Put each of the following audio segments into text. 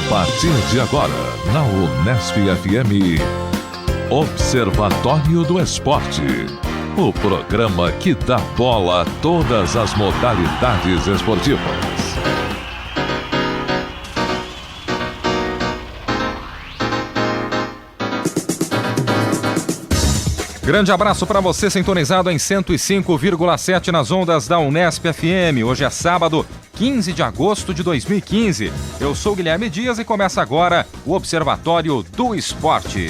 partir de agora, na Unesp FM, Observatório do Esporte. O programa que dá bola a todas as modalidades esportivas. Grande abraço para você sintonizado em 105,7 nas ondas da Unesp FM. Hoje é sábado, 15 de agosto de 2015. Eu sou Guilherme Dias e começa agora o Observatório do Esporte.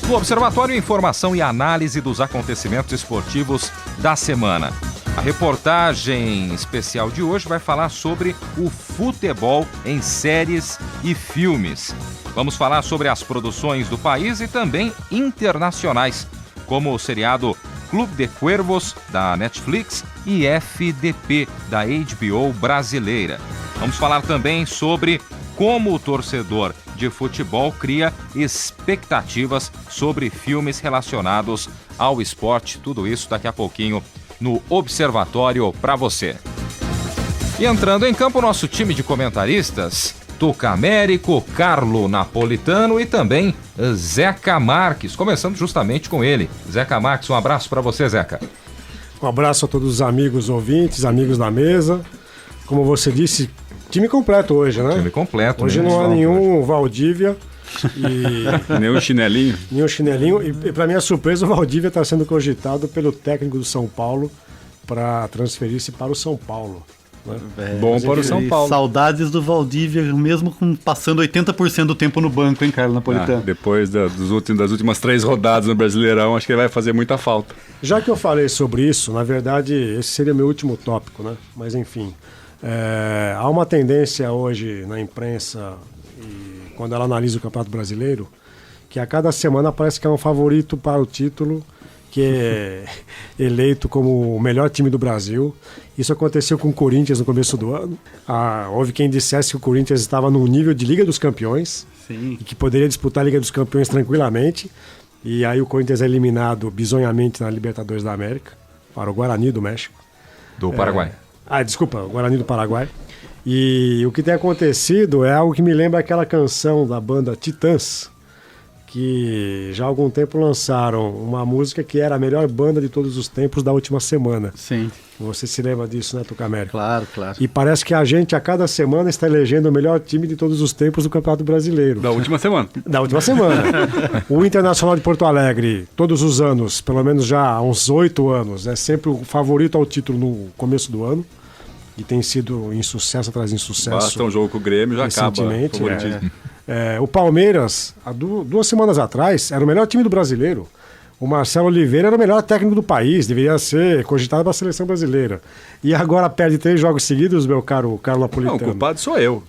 No Observatório, informação e análise dos acontecimentos esportivos da semana. A reportagem especial de hoje vai falar sobre o futebol em séries e filmes. Vamos falar sobre as produções do país e também internacionais, como o seriado Clube de Cuervos, da Netflix, e FDP, da HBO brasileira. Vamos falar também sobre como o torcedor de futebol cria expectativas sobre filmes relacionados ao esporte. Tudo isso daqui a pouquinho no Observatório para você. E entrando em campo, nosso time de comentaristas: Tuca Américo, Carlo Napolitano e também Zeca Marques, começando justamente com ele. Zeca Marques, um abraço para você, Zeca. Um abraço a todos os amigos ouvintes, amigos da mesa. Como você disse, time completo hoje, né? Time completo. Hoje não há nenhum Valdívia e... Nenhum chinelinho. Nenhum chinelinho. E para minha surpresa, o Valdívia está sendo cogitado pelo técnico do São Paulo para transferir-se para o São Paulo. Bom para o São Paulo. Saudades do Valdívia, mesmo passando 80% do tempo no banco, hein, Carlos Napolitano? Depois das últimas 3 rodadas no Brasileirão, acho que ele vai fazer muita falta. Já que eu falei sobre isso, na verdade, esse seria meu último tópico, né? Mas enfim, há uma tendência hoje na imprensa, e quando ela analisa o Campeonato Brasileiro, que a cada semana parece que é um favorito para o título, que é eleito como o melhor time do Brasil. Isso aconteceu com o Corinthians no começo do ano. Houve quem dissesse que o Corinthians estava no nível de Liga dos Campeões. Sim. E que poderia disputar a Liga dos Campeões tranquilamente. E aí o Corinthians é eliminado bizonhamente na Libertadores da América para o Guarani do México. Do Paraguai. Desculpa, o Guarani do Paraguai. E o que tem acontecido é algo que me lembra aquela canção da banda Titãs, que já há algum tempo lançaram uma música que era a melhor banda de todos os tempos da última semana. Sim. Você se lembra disso, né, Tuca Américo? Claro, claro. E parece que a gente, a cada semana, está elegendo o melhor time de todos os tempos do Campeonato Brasileiro. Da última semana. Da última semana. O Internacional de Porto Alegre, todos os anos, pelo menos já há uns 8 anos, é sempre o favorito ao título no começo do ano. E tem sido insucesso atrás de insucesso. Basta um jogo com o Grêmio, já acaba. O Palmeiras, há 2 semanas atrás, era o melhor time do brasileiro. O Marcelo Oliveira era o melhor técnico do país, deveria ser cogitado para a seleção brasileira. E agora perde 3 jogos seguidos, meu caro Carlo Napolitano. Não, o culpado sou eu.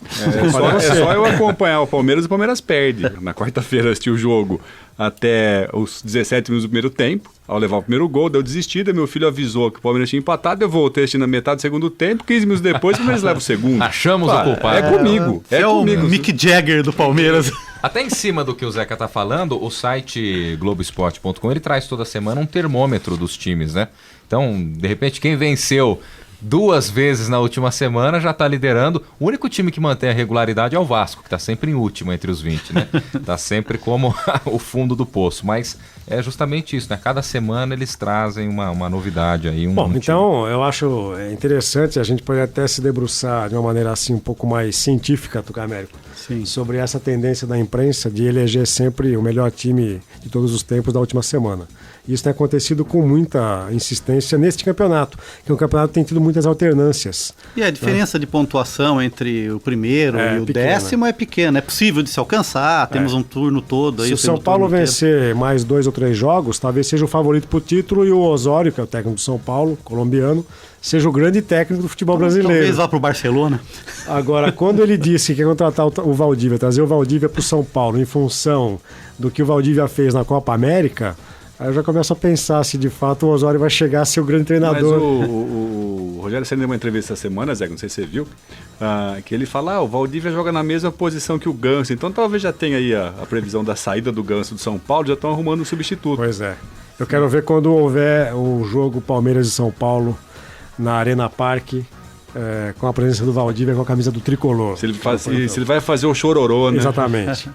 É só eu acompanhar o Palmeiras e o Palmeiras perde. Na quarta-feira assisti o jogo até os 17 minutos do primeiro tempo. Ao levar o primeiro gol, deu desistida, meu filho avisou que o Palmeiras tinha empatado, eu voltei assistindo na metade do segundo tempo, 15 minutos depois o Palmeiras leva o segundo. Achamos o culpado. É comigo. É comigo. O Mick Jagger do Palmeiras. Até em cima do que o Zeca tá falando, o site Globoesporte.com, ele traz toda semana um termômetro dos times, né? Então, de repente, quem venceu 2 vezes na última semana já tá liderando. O único time que mantém a regularidade é o Vasco, que tá sempre em último entre os 20, né? Tá sempre como o fundo do poço, mas é justamente isso, né? Cada semana eles trazem uma novidade aí. Bom, então eu acho interessante, a gente pode até se debruçar de uma maneira assim um pouco mais científica, Tuca Américo, sobre essa tendência da imprensa de eleger sempre o melhor time de todos os tempos da última semana. Isso tem acontecido com muita insistência neste campeonato, que o campeonato tem tido muitas alternâncias. E a diferença de pontuação entre o primeiro e o pequena. 10º é pequena, é possível de se alcançar, temos um turno todo. Se o São Paulo vencer mais 2 ou 3 jogos, talvez seja o favorito para o título e o Osório, que é o técnico do São Paulo, colombiano, seja o grande técnico do futebol brasileiro. Talvez vá para o Barcelona. Agora, quando ele disse que ia contratar o Valdívia, trazer o Valdívia para o São Paulo em função do que o Valdívia fez na Copa América, aí eu já começo a pensar se de fato o Osório vai chegar a ser o grande treinador. Mas o Rogério Ceni deu uma entrevista essa semana, Zé, não sei se você viu, que ele fala, o Valdívia joga na mesma posição que o Ganso, então talvez já tenha aí a previsão da saída do Ganso do São Paulo, já estão arrumando um substituto. Pois é. Eu quero ver quando houver o jogo Palmeiras e São Paulo na Arena Parque, com a presença do Valdívia com a camisa do Tricolor. Se ele vai fazer o chororô, né? Exatamente.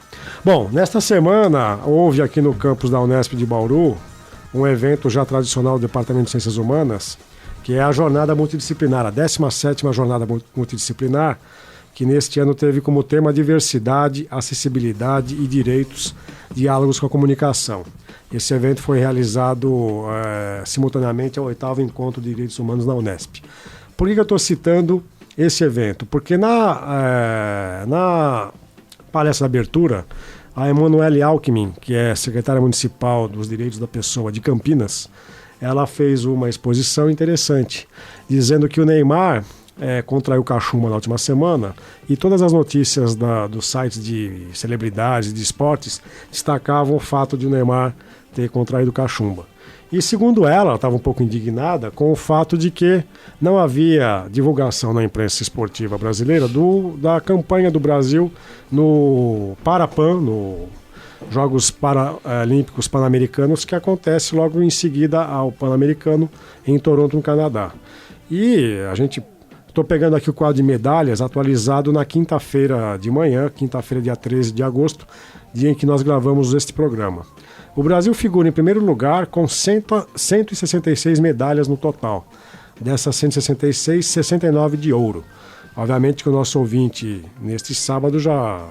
Bom, nesta semana houve aqui no campus da Unesp de Bauru um evento já tradicional do Departamento de Ciências Humanas, que é a Jornada Multidisciplinar, a 17ª Jornada Multidisciplinar, que neste ano teve como tema diversidade, acessibilidade e direitos, diálogos com a comunicação. Esse evento foi realizado simultaneamente ao 8º Encontro de Direitos Humanos na Unesp. Por que eu estou citando esse evento? Porque na palestra de abertura, a Emanuele Alckmin, que é secretária municipal dos Direitos da Pessoa de Campinas, ela fez uma exposição interessante, dizendo que o Neymar contraiu cachumba na última semana e todas as notícias dos sites de celebridades, de esportes, destacavam o fato de o Neymar ter contraído cachumba. E segundo ela estava um pouco indignada com o fato de que não havia divulgação na imprensa esportiva brasileira da campanha do Brasil no Parapan, no Jogos Paralímpicos Pan-Americanos, que acontece logo em seguida ao Pan-Americano em Toronto, no Canadá. E estou pegando aqui o quadro de medalhas atualizado na quinta-feira de manhã, quinta-feira, dia 13 de agosto, dia em que nós gravamos este programa. O Brasil figura em primeiro lugar com 166 medalhas no total. Dessas 166, 69 de ouro. Obviamente que o nosso ouvinte, neste sábado, já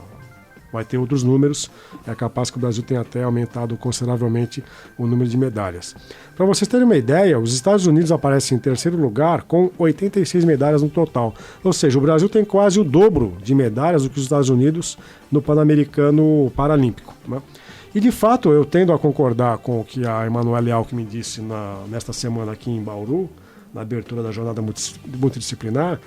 vai ter outros números. É capaz que o Brasil tenha até aumentado consideravelmente o número de medalhas. Para vocês terem uma ideia, os Estados Unidos aparecem em terceiro lugar com 86 medalhas no total. Ou seja, o Brasil tem quase o dobro de medalhas do que os Estados Unidos no Pan-Americano Paralímpico, né? E, de fato, eu tendo a concordar com o que a Emanuele Alckmin disse nesta semana aqui em Bauru, na abertura da jornada multidisciplinar,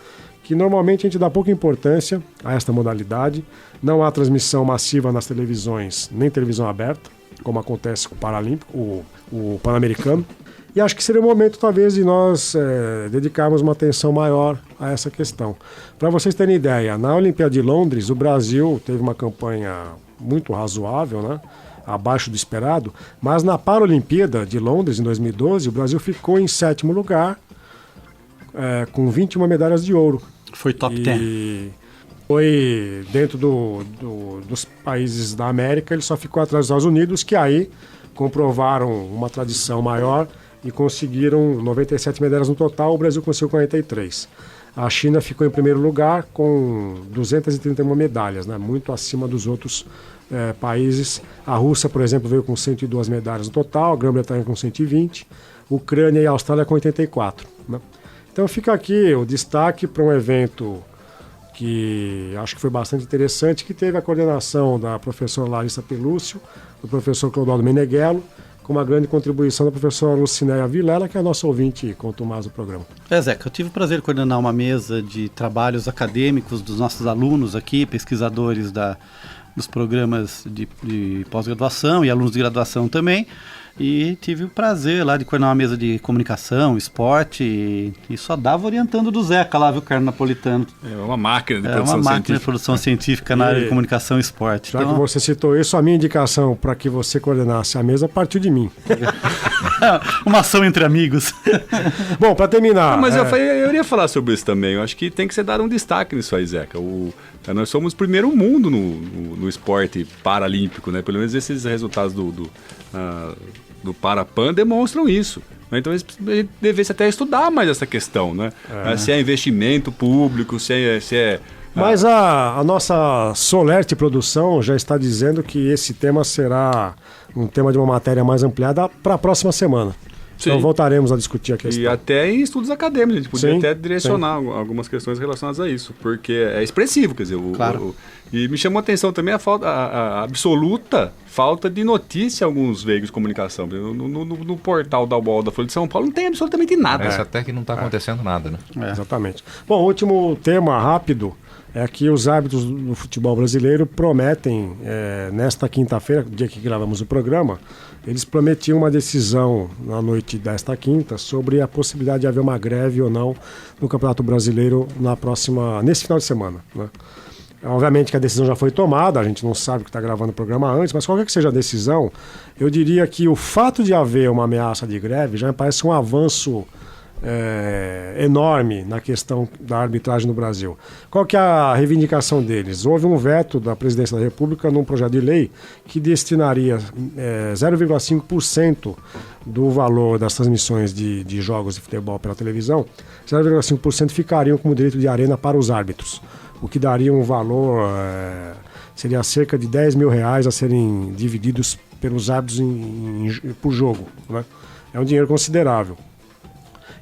que normalmente a gente dá pouca importância a esta modalidade. Não há transmissão massiva nas televisões, nem televisão aberta, como acontece com o Paralímpico, o Pan-Americano. E acho que seria o momento, talvez, de nós dedicarmos uma atenção maior a essa questão. Para vocês terem ideia, na Olimpíada de Londres, o Brasil teve uma campanha muito razoável, né? Abaixo do esperado, mas na Paralimpíada de Londres, em 2012, o Brasil ficou em 7º lugar, com 21 medalhas de ouro. Foi top 10. Foi dentro dos países da América, ele só ficou atrás dos Estados Unidos, que aí comprovaram uma tradição maior e conseguiram 97 medalhas no total, o Brasil conseguiu 43. A China ficou em primeiro lugar com 231 medalhas, né? Muito acima dos outros países. A Rússia, por exemplo, veio com 102 medalhas no total, a Grã-Bretanha com 120, Ucrânia e a Austrália com 84. Né? Então fica aqui o destaque para um evento que acho que foi bastante interessante, que teve a coordenação da professora Larissa Pelúcio, do professor Clodoaldo Meneghello, com uma grande contribuição da professora Lucinéia Vilela, que é a nossa ouvinte contumaz do programa. Zeca, eu tive o prazer de coordenar uma mesa de trabalhos acadêmicos dos nossos alunos aqui, pesquisadores dos programas de pós-graduação e alunos de graduação também, e tive o prazer lá de coordenar uma mesa de comunicação, esporte, e só dava orientando do Zeca lá, viu, Carlos Napolitano? É uma máquina de produção científica. É uma máquina de produção científica na área de comunicação e esporte. Já que você citou isso, a minha indicação para que você coordenasse a mesa partiu de mim. Uma ação entre amigos. Bom, para terminar... Mas eu iria falar sobre isso também. Eu acho que tem que ser dado um destaque nisso aí, Zeca. Nós somos o primeiro mundo no esporte paralímpico, né? Pelo menos esses resultados do Parapan demonstram isso. Então eles devessem até estudar mais essa questão, né? Se é investimento público, se é... Mas a nossa Solerte Produção já está dizendo que esse tema será um tema de uma matéria mais ampliada para a próxima semana. Sim. Então voltaremos a discutir a questão. E até em estudos acadêmicos, a gente podia até direcionar algumas questões relacionadas a isso, porque é expressivo, quer dizer, claro. E me chamou a atenção também a absoluta falta de notícia em alguns veículos de comunicação. No portal da UOL da Folha de São Paulo não tem absolutamente nada. Parece até que não está acontecendo nada, né? Exatamente. Bom, o último tema rápido é que os árbitros do futebol brasileiro prometem, nesta quinta-feira, dia que gravamos o programa, eles prometiam uma decisão na noite desta quinta sobre a possibilidade de haver uma greve ou não no Campeonato Brasileiro nesse final de semana, né? Obviamente que a decisão já foi tomada, a gente não sabe que está gravando o programa antes, mas qualquer que seja a decisão, eu diria que o fato de haver uma ameaça de greve já me parece um avanço enorme na questão da arbitragem no Brasil. Qual que é a reivindicação deles? Houve um veto da Presidência da República num projeto de lei que destinaria 0,5% do valor das transmissões de jogos de futebol pela televisão, 0,5% ficariam como direito de arena para os árbitros, o que daria um valor, seria cerca de R$10 mil a serem divididos pelos árbitros por jogo, né? É um dinheiro considerável.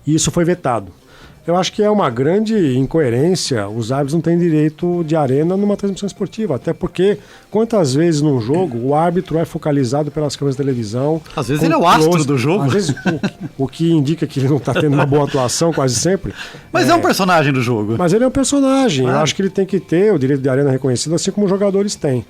E isso foi vetado. Eu acho que é uma grande incoerência. Os árbitros não têm direito de arena numa transmissão esportiva. Até porque, quantas vezes num jogo, o árbitro é focalizado pelas câmeras de televisão. Às vezes ele é o astro do jogo. Às vezes, o que indica que ele não está tendo uma boa atuação, quase sempre. Mas é um personagem do jogo. Mas ele é um personagem. Eu acho que ele tem que ter o direito de arena reconhecido, assim como os jogadores têm.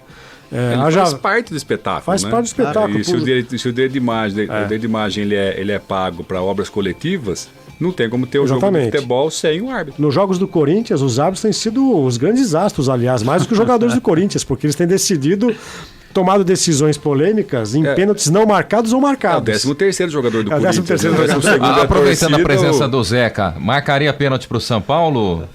Ele faz parte do espetáculo. Faz parte do espetáculo. E se o direito de imagem, o direito de imagem ele é pago para obras coletivas, não tem como ter o jogo de futebol sem o árbitro. Nos jogos do Corinthians, os árbitros têm sido os grandes astros, aliás, mais do que os jogadores do Corinthians, porque eles têm tomado decisões polêmicas em pênaltis não marcados ou marcados. É o 13º jogador do Corinthians. Aproveitando a presença do Zeca, marcaria pênalti para o São Paulo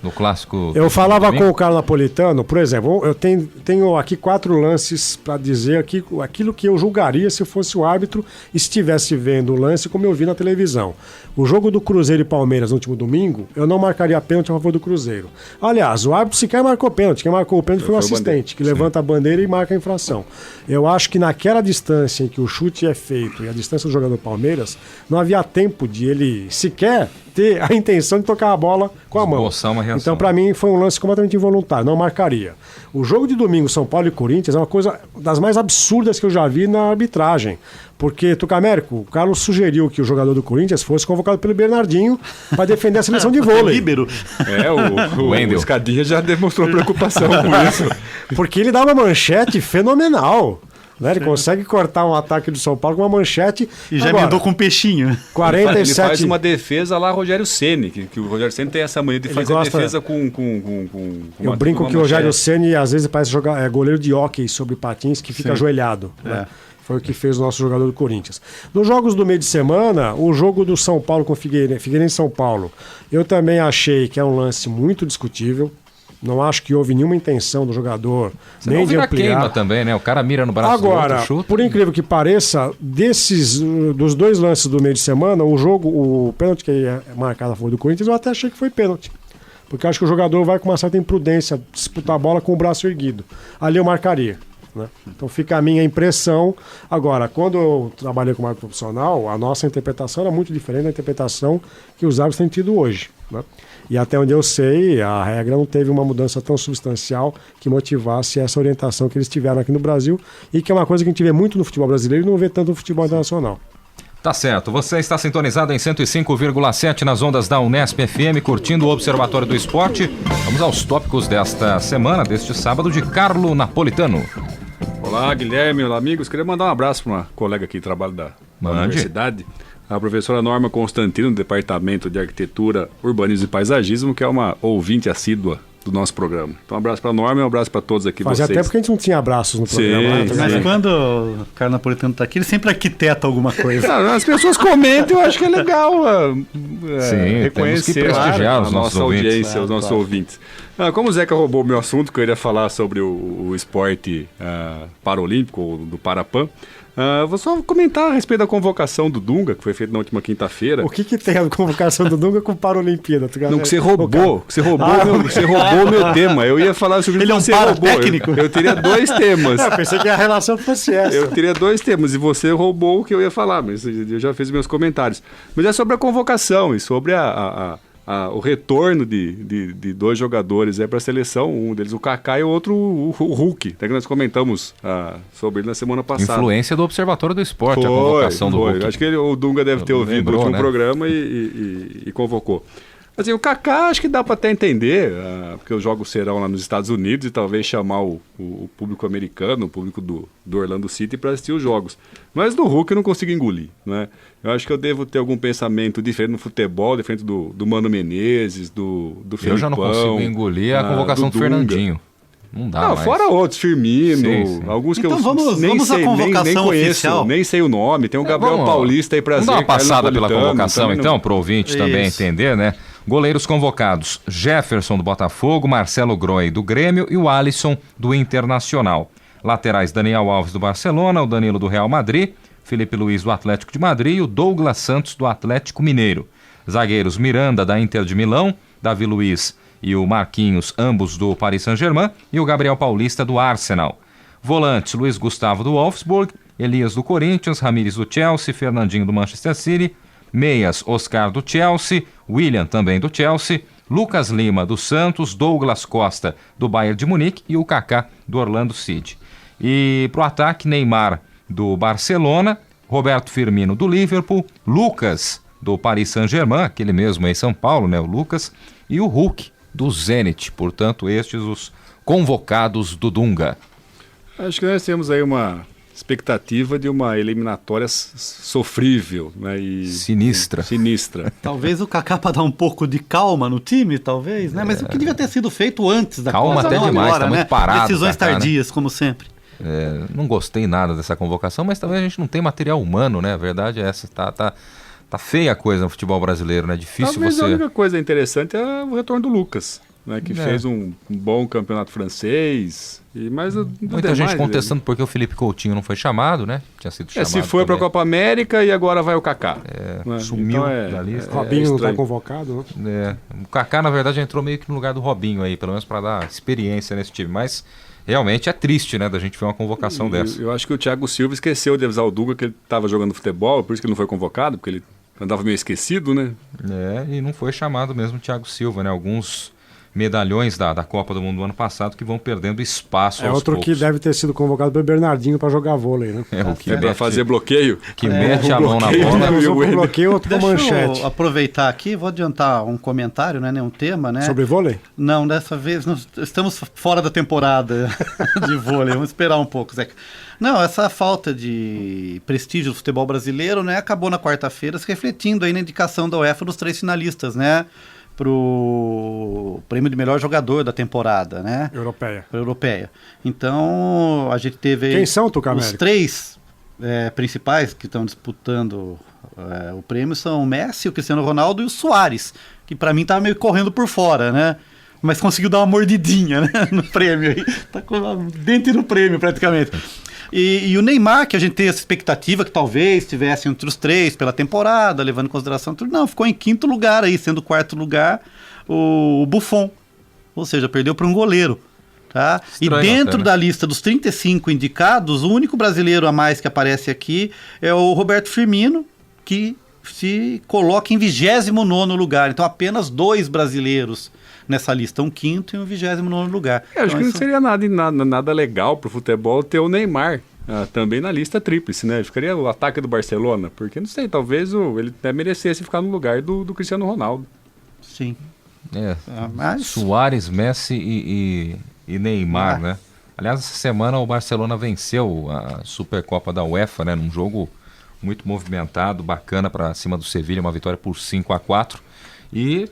no clássico? Eu falava com o Carlos Napolitano, por exemplo, eu tenho aqui 4 lances para dizer aquilo que eu julgaria se eu fosse o árbitro e estivesse vendo o lance como eu vi na televisão. O jogo do Cruzeiro e Palmeiras no último domingo, eu não marcaria pênalti a favor do Cruzeiro. Aliás, o árbitro sequer marcou pênalti. Quem marcou o pênalti foi o assistente, que levanta a bandeira e marca a infração. Eu acho que naquela distância em que o chute é feito e a distância do jogador do Palmeiras, não havia tempo de ele sequer ter a intenção de tocar a bola com a mão. Então, para mim, foi um lance completamente involuntário, não marcaria. O jogo de domingo, São Paulo e Corinthians, é uma coisa das mais absurdas que eu já vi na arbitragem. Porque, Tucamérico, o Carlos sugeriu que o jogador do Corinthians fosse convocado pelo Bernardinho para defender a seleção de vôlei. Líbero. O Escadinha já demonstrou preocupação com isso. Porque ele dá uma manchete fenomenal. Né? Ele consegue cortar um ataque do São Paulo com uma manchete. E já emendou com um peixinho. 47... Ele faz uma defesa lá, Rogério Ceni, que o Rogério Ceni tem essa mania de fazer a defesa com eu brinco que o Rogério Ceni às vezes parece jogar goleiro de hóquei sobre patins que fica ajoelhado. Né? Foi o que fez o nosso jogador do Corinthians. Nos jogos do meio de semana, o jogo do São Paulo com o Figueirense em São Paulo, eu também achei que é um lance muito discutível. Não acho que houve nenhuma intenção do jogador nem de ampliar. Queima também, né? O cara mira no braço Agora, do outro, chuta. Por incrível que pareça, dos 2 lances do meio de semana, o pênalti que é marcado a favor do Corinthians, eu até achei que foi pênalti. Porque eu acho que o jogador vai com uma certa imprudência disputar a bola com o braço erguido. Ali eu marcaria. Né? Então fica a minha impressão. Agora, quando eu trabalhei com marco profissional, a nossa interpretação era muito diferente da interpretação que os árbitros têm tido hoje. Né? E até onde eu sei, a regra não teve uma mudança tão substancial que motivasse essa orientação que eles tiveram aqui no Brasil e que é uma coisa que a gente vê muito no futebol brasileiro e não vê tanto no futebol internacional. Tá certo, você está sintonizado em 105,7 nas ondas da Unesp FM, curtindo o Observatório do Esporte. Vamos aos tópicos desta semana, deste sábado, de Carlo Napolitano. Olá, Guilherme, olá, amigos. Queria mandar um abraço para uma colega aqui que trabalha da universidade, a professora Norma Constantino, do Departamento de Arquitetura, Urbanismo e Paisagismo, que é uma ouvinte assídua do nosso programa. Então, um abraço para a Norma e um abraço para todos aqui. Fazia até porque a gente não tinha abraços no programa. Né? Mas quando o Carlos Napolitano está aqui, ele sempre arquiteta alguma coisa. As pessoas comentam, eu acho que é legal reconhecer prestigiar os nossos audiência, os nossos ouvintes. Como o Zeca roubou o meu assunto, que eu iria falar sobre o esporte paralímpico, do Parapan, vou só comentar a respeito da convocação do Dunga, que foi feita na última quinta-feira. O que tem a convocação do Dunga com Paralimpíada? Não, que você roubou. Você roubou o meu tema. Eu ia falar sobre ele você técnico. Eu teria 2 temas. Eu pensei que a relação fosse essa. Eu teria 2 temas e você roubou o que eu ia falar, mas eu já fiz meus comentários. Mas é sobre a convocação e sobre o retorno de 2 jogadores para a seleção, um deles o Kaká e o outro o Hulk, até que nós comentamos sobre ele na semana passada. Influência do Observatório do Esporte, a convocação do Hulk. Acho que o Dunga deve ter ouvido o último programa e convocou. Assim, o Kaká acho que dá para até entender, porque os jogos serão lá nos Estados Unidos e talvez chamar o público americano, o público do Orlando City para assistir os jogos. Mas do Hulk eu não consigo engolir, né? Eu acho que eu devo ter algum pensamento diferente no futebol, diferente do Mano Menezes, do Felipão. Eu já não consigo engolir a convocação do Fernandinho. Não dá Não, mais. fora outros, Firmino, Sim. alguns que Então eu vamos nem à sei, convocação nem conheço, oficial. nem sei o nome. Tem o Gabriel Vamos, Paulista aí pra Vamos dar uma passada pela convocação, também então, pro ouvinte também Isso. entender, né? Goleiros convocados: Jefferson do Botafogo, Marcelo Groi do Grêmio e o Alisson do Internacional. Laterais: Daniel Alves do Barcelona, o Danilo do Real Madrid, Felipe Luiz do Atlético de Madrid e o Douglas Santos do Atlético Mineiro. Zagueiros: Miranda da Inter de Milão, Davi Luiz e o Marquinhos, ambos do Paris Saint-Germain, e o Gabriel Paulista do Arsenal. Volantes: Luiz Gustavo do Wolfsburg, Elias do Corinthians, Ramires do Chelsea, Fernandinho do Manchester City. Meias: Oscar do Chelsea, William também do Chelsea, Lucas Lima do Santos, Douglas Costa do Bayern de Munique e o Kaká do Orlando City. E pro ataque: Neymar do Barcelona, Roberto Firmino do Liverpool, Lucas do Paris Saint-Germain, aquele mesmo aí em São Paulo, né, o Lucas, e o Hulk do Zenit. Portanto, estes os convocados do Dunga. Acho que nós temos aí uma expectativa de uma eliminatória sofrível, né? Sinistra. Sinistra. Talvez o Kaká para dar um pouco de calma no time, talvez, né? Mas o que devia ter sido feito antes da Calma Copa, até não demais, agora, tá né? muito parado, Decisões Kaká, né? tardias, como sempre. Não gostei nada dessa convocação, mas também a gente não tem material humano, né? A verdade é essa. Tá feia a coisa no futebol brasileiro, né? Difícil Talvez você... a única coisa interessante é o retorno do Lucas, né? Que fez um bom campeonato francês. Mas Muita gente contestando porque o Felipe Coutinho não foi chamado, né? Tinha sido chamado. Se foi para a Copa América e agora vai o Kaká. Né? Sumiu da lista. Robinho não está convocado, né? O Kaká, na verdade, entrou meio que no lugar do Robinho aí, pelo menos para dar experiência nesse time. Mas realmente é triste, né, da gente ver uma convocação dessa. Eu acho que o Thiago Silva esqueceu de avisar o Dunga que ele estava jogando futebol, por isso que ele não foi convocado, porque ele andava meio esquecido, né? E não foi chamado mesmo o Thiago Silva, né? Alguns medalhões da Copa do Mundo do ano passado que vão perdendo espaço aos outro poucos. que deve ter sido convocado pelo Bernardinho para jogar vôlei, né? O que para fazer bloqueio. Que mete a mão na bola. Um bloqueio, outro com manchete. Deixa eu aproveitar aqui, vou adiantar um comentário, né? Um tema, né? Sobre vôlei? Não, dessa vez nós estamos fora da temporada de vôlei. Vamos esperar um pouco, Zeca. Não, essa falta de prestígio do futebol brasileiro, né, acabou na quarta-feira se refletindo aí na indicação da UEFA dos 3 finalistas, né, pro prêmio de melhor jogador da temporada, né? Europeia. Então, a gente teve aí... Quem são, Tucamérico? Os 3 principais que estão disputando o prêmio são o Messi, o Cristiano Ronaldo e o Suárez, que para mim tá meio correndo por fora, né? Mas conseguiu dar uma mordidinha, né, no prêmio aí. Tá com dente no prêmio, praticamente. E o Neymar, que a gente tem essa expectativa que talvez estivesse entre os 3 pela temporada, levando em consideração tudo. Não, ficou em 5º lugar aí, sendo o 4º lugar o Buffon. Ou seja, perdeu para um goleiro. Tá? Estranho, e dentro da lista dos 35 indicados, o único brasileiro a mais que aparece aqui é o Roberto Firmino, que se coloca em 29º lugar. Então apenas 2 brasileiros nessa lista, um 5º e um 29º lugar. Acho que não seria nada legal pro futebol ter o Neymar também na lista tríplice, né? Ficaria o ataque do Barcelona, porque não sei, talvez ele até merecesse ficar no lugar do Cristiano Ronaldo. Sim. Mas... Suárez, Messi e Neymar, né? Aliás, essa semana o Barcelona venceu a Supercopa da UEFA, né? Num jogo muito movimentado, bacana para cima do Sevilha, uma vitória por 5-4. E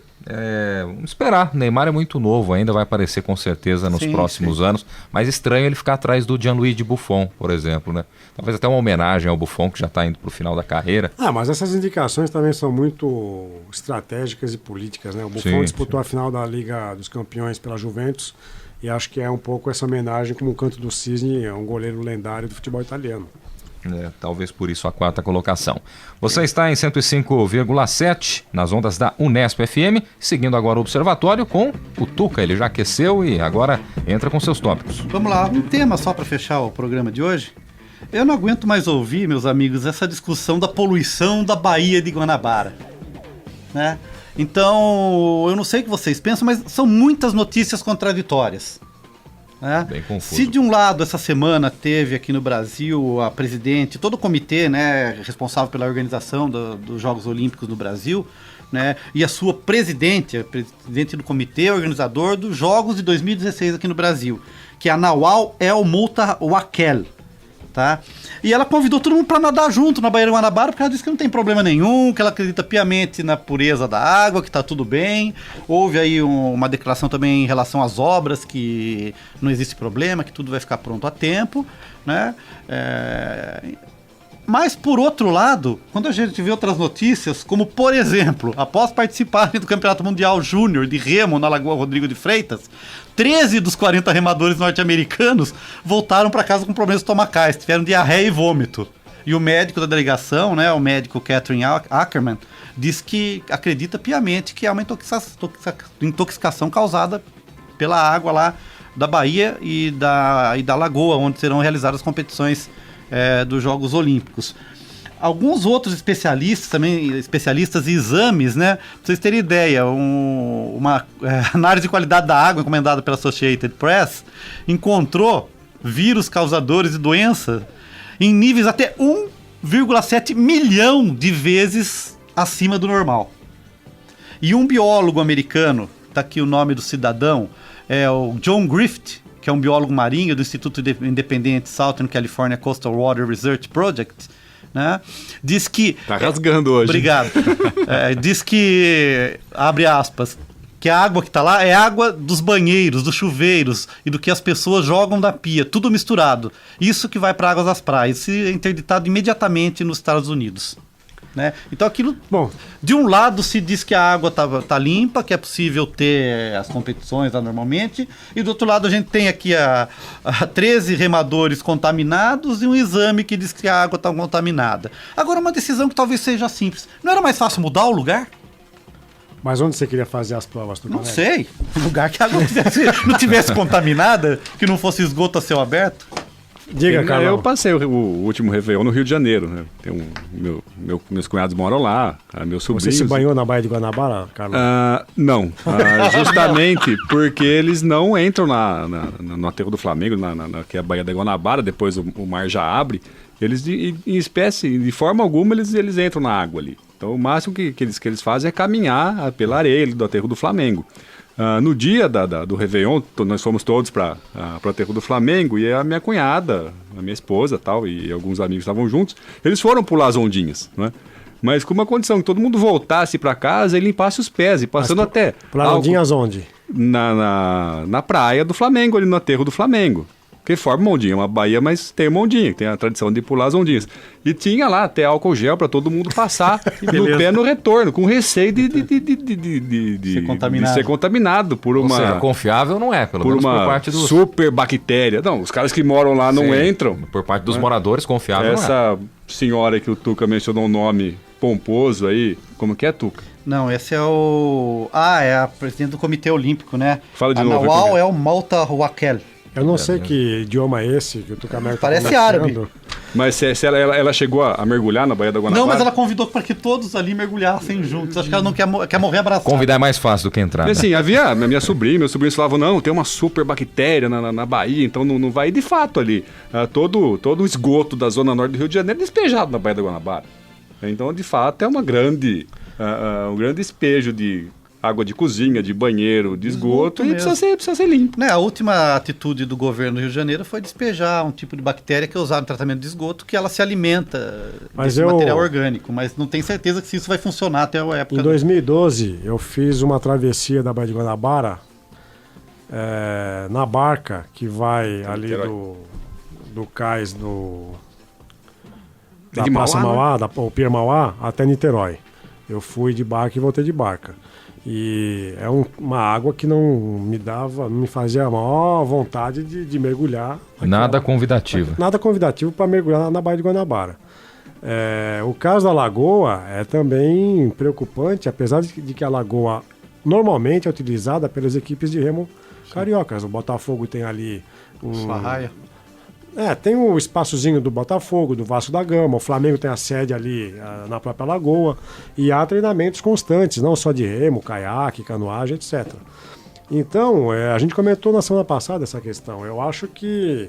vamos esperar. Neymar é muito novo ainda, vai aparecer com certeza nos próximos anos. Mas estranho ele ficar atrás do Gianluigi Buffon, por exemplo, né? Talvez até uma homenagem ao Buffon, que já está indo para o final da carreira. Mas essas indicações também são muito estratégicas e políticas, né? O Buffon disputou a final da Liga dos Campeões pela Juventus e acho que é um pouco essa homenagem como um canto do cisne a um goleiro lendário do futebol italiano. Talvez por isso a 4ª colocação. Você está em 105,7 nas ondas da Unesp FM, seguindo agora o Observatório com o Tuca. Ele já aqueceu e agora entra com seus tópicos. Vamos lá, um tema só para fechar o programa de hoje. Eu não aguento mais ouvir, meus amigos, essa discussão da poluição da Baía de Guanabara, né? Então, eu não sei o que vocês pensam, mas são muitas notícias contraditórias. Bem confuso. Se de um lado essa semana teve aqui no Brasil a presidente, todo o comitê, né, responsável pela organização dos Jogos Olímpicos no Brasil, né, e a sua presidente, a presidente do comitê organizador dos Jogos de 2016 aqui no Brasil, que é a Nawal El Mouta Wakel, Tá? E ela convidou todo mundo para nadar junto na Baía de Guanabara, porque ela disse que não tem problema nenhum, que ela acredita piamente na pureza da água, que está tudo bem. Houve aí uma declaração também em relação às obras, que não existe problema, que tudo vai ficar pronto a tempo, né? Mas, por outro lado, quando a gente vê outras notícias, como, por exemplo, após participarem do Campeonato Mundial Júnior de Remo na Lagoa Rodrigo de Freitas, 13 dos 40 remadores norte-americanos voltaram para casa com problemas estomacais, tiveram diarreia e vômito. E o médico da delegação, né, o médico Catherine Ackerman, diz que acredita piamente que há uma intoxicação causada pela água lá da Bahia e da Lagoa, onde serão realizadas as competições dos Jogos Olímpicos. Alguns outros especialistas em exames, né? Pra vocês terem ideia, uma análise de qualidade da água encomendada pela Associated Press encontrou vírus causadores de doença em níveis até 1,7 milhão de vezes acima do normal. E um biólogo americano, tá aqui o nome do cidadão, é o John Griffith, que é um biólogo marinho do Instituto Independente Southern California Coastal Water Research Project, né? Diz que... Tá rasgando hoje. Obrigado. Diz que, abre aspas, que a água que tá lá é água dos banheiros, dos chuveiros e do que as pessoas jogam da pia, tudo misturado. Isso que vai para águas das praias. Isso é interditado imediatamente nos Estados Unidos. Né? Então aquilo, bom, de um lado se diz que a água tá limpa, que é possível ter as competições lá normalmente, e do outro lado a gente tem aqui a 13 remadores contaminados e um exame que diz que a água está contaminada. Agora uma decisão que talvez seja simples, não era mais fácil mudar o lugar? Mas onde você queria fazer as provas? Não sei, um lugar que a água não tivesse contaminada, que não fosse esgoto a céu aberto. Diga, Carlão. Eu passei o último Réveillon no Rio de Janeiro, né? Meus cunhados moram lá, meus sobrinhos. Você se banhou na Baía de Guanabara, Carlão? Não, justamente porque eles não entram no aterro do Flamengo, que é a Baía da Guanabara, depois o mar já abre. Eles, de forma alguma, eles entram na água ali. Então, o máximo que eles fazem é caminhar pela areia do aterro do Flamengo. No dia do Réveillon, nós fomos todos para o aterro do Flamengo e a minha cunhada, a minha esposa tal, e alguns amigos estavam juntos. Eles foram pular as ondinhas, né? Mas com uma condição, que todo mundo voltasse para casa e limpasse os pés, e passando até... Pular ondinhas onde? Na praia do Flamengo, ali no aterro do Flamengo. Que forma uma ondinha, uma baía, mas tem uma ondinha, tem a tradição de pular as ondinhas. E tinha lá até álcool gel para todo mundo passar no pé no retorno, com receio de ser contaminado por uma... Ou seja, confiável não é, pelo menos por parte dos... super bactéria. Não, os caras que moram lá não entram. Por parte dos moradores, confiável não é. Essa senhora que o Tuca mencionou um nome pomposo aí, como que é, Tuca? Não, esse é o... é a presidente do Comitê Olímpico, né? Fala de novo. A Nawal é o Malta Wakel. Eu não sei que idioma é esse que o Tucamel tá parece árabe. Mas se ela chegou a mergulhar na Baía da Guanabara? Não, mas ela convidou para que todos ali mergulhassem juntos. Acho que ela não quer morrer abraçado. Convidar é mais fácil do que entrar. E assim, havia meus sobrinhos falavam, não, tem uma super bactéria na Bahia, então não vai. E de fato ali, todo o esgoto da zona norte do Rio de Janeiro é despejado na Baía da Guanabara. Então, de fato, é um grande despejo de água de cozinha, de banheiro, de esgoto, e precisa ser limpo. A última atitude do governo do Rio de Janeiro foi despejar um tipo de bactéria que é usada no tratamento de esgoto, que ela se alimenta desse material orgânico, mas não tenho certeza que se isso vai funcionar até a época. Em 2012, eu fiz uma travessia da Baía de Guanabara na barca que vai ali do cais da Praça Mauá, o Pier Mauá, até Niterói. Eu fui de barca e voltei de barca. E é uma água que não me fazia a maior vontade de mergulhar. Nada convidativo. Nada convidativo para mergulhar na Baía de Guanabara. O caso da Lagoa é também preocupante, apesar de que a Lagoa normalmente é utilizada pelas equipes de remo cariocas. O Botafogo tem ali Arraia. Tem o espaçozinho do Botafogo, do Vasco da Gama, o Flamengo tem a sede ali na própria Lagoa, e há treinamentos constantes, não só de remo, caiaque, canoagem, etc. Então, a gente comentou na semana passada essa questão. Eu acho que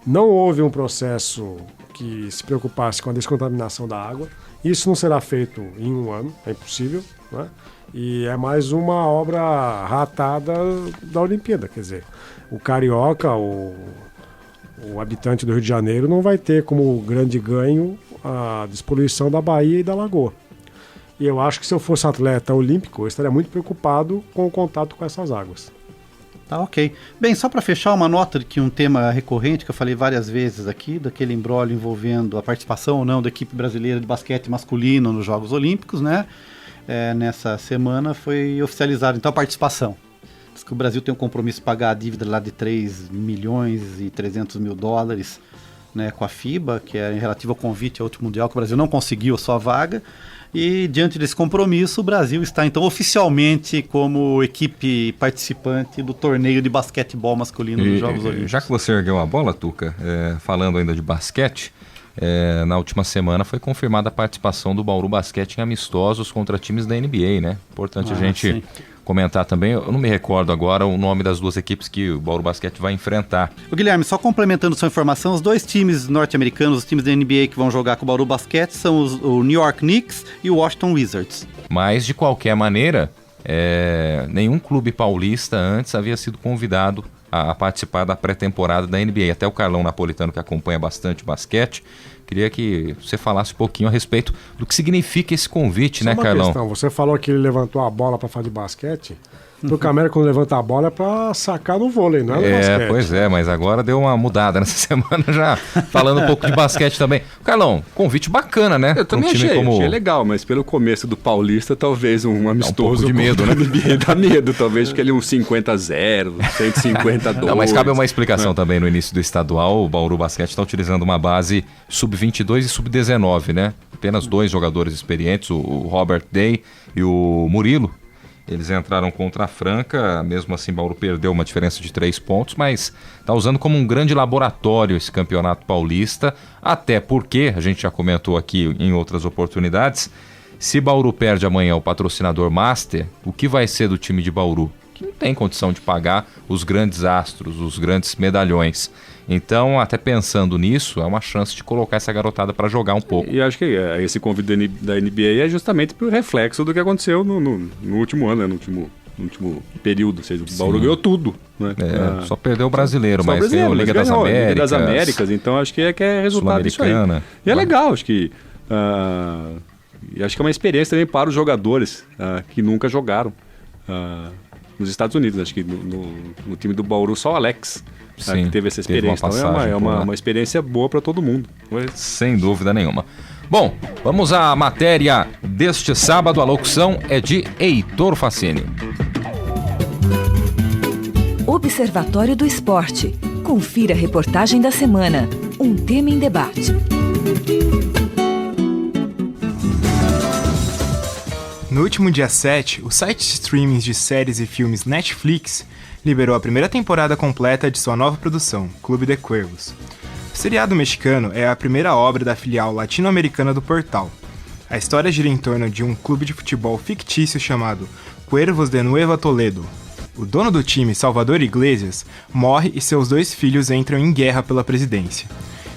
não houve um processo que se preocupasse com a descontaminação da água. Isso não será feito em um ano, é impossível, né? E é mais uma obra ratada da Olimpíada, quer dizer, o carioca, o O habitante do Rio de Janeiro não vai ter como grande ganho a despoluição da Baía e da Lagoa. E eu acho que se eu fosse atleta olímpico, eu estaria muito preocupado com o contato com essas águas. Tá, ok. Bem, só para fechar uma nota de que um tema recorrente que eu falei várias vezes aqui, daquele imbróglio envolvendo a participação ou não da equipe brasileira de basquete masculino nos Jogos Olímpicos, né? Nessa semana foi oficializado então a participação. Diz que o Brasil tem um compromisso de pagar a dívida lá de 3 milhões e 300 mil dólares, né, com a FIBA, que é relativo ao convite ao último mundial, que o Brasil não conseguiu a sua vaga. E diante desse compromisso, o Brasil está então oficialmente como equipe participante do torneio de basquetebol masculino dos Jogos Olímpicos. Já que você ergueu a bola, Tuca, falando ainda de basquete, na última semana foi confirmada a participação do Bauru Basquete em amistosos contra times da NBA, né? Importante a gente comentar também, eu não me recordo agora o nome das duas equipes que o Bauru Basquete vai enfrentar. O Guilherme, só complementando sua informação, os dois times norte-americanos, os times da NBA que vão jogar com o Bauru Basquete são o New York Knicks e o Washington Wizards. Mas, de qualquer maneira, nenhum clube paulista antes havia sido convidado a participar da pré-temporada da NBA. Até o Carlão Napolitano, que acompanha bastante basquete, queria que você falasse um pouquinho a respeito do que significa esse convite, né, Carlão? Questão. Você falou que ele levantou a bola para falar de basquete. O Camero, quando levanta a bola, é para sacar no vôlei, não é no basquete. Pois é, mas agora deu uma mudada nessa semana já, falando um pouco de basquete também. Carlão, convite bacana, né? Eu também achei legal, mas pelo começo do Paulista, talvez um amistoso de medo, né? Dá medo, talvez, porque ele um 50-0, 152. Não, mas cabe uma explicação também no início do estadual. O Bauru Basquete está utilizando uma base sub-22 e sub-19, né? Apenas 2 jogadores experientes, o Robert Day e o Murilo. Eles entraram contra a Franca, mesmo assim Bauru perdeu uma diferença de 3 pontos, mas está usando como um grande laboratório esse campeonato paulista, até porque, a gente já comentou aqui em outras oportunidades, se Bauru perde amanhã o patrocinador Master, o que vai ser do time de Bauru? Que não tem condição de pagar os grandes astros, os grandes medalhões. Então, até pensando nisso, é uma chance de colocar essa garotada para jogar um pouco. E acho que esse convite da NBA é justamente por reflexo do que aconteceu no último ano, né? no último período. Ou seja, o Bauru ganhou tudo. Né? Só perdeu o brasileiro, mas ganhou a Liga das Américas. Liga das Américas, então acho que é resultado disso aí. E é legal, acho que é uma experiência também para os jogadores que nunca jogaram nos Estados Unidos. Acho que no time do Bauru só o Alex que teve essa experiência. Então é uma experiência boa para todo mundo. Sem dúvida nenhuma. Bom, vamos à matéria deste sábado. A locução é de Heitor Facini. Observatório do Esporte. Confira a reportagem da semana. Um tema em debate. No último dia 7, o site de streaming de séries e filmes Netflix liberou a primeira temporada completa de sua nova produção, Clube de Cuervos. O seriado mexicano é a primeira obra da filial latino-americana do portal. A história gira em torno de um clube de futebol fictício chamado Cuervos de Nueva Toledo. O dono do time, Salvador Iglesias, morre e seus 2 filhos entram em guerra pela presidência.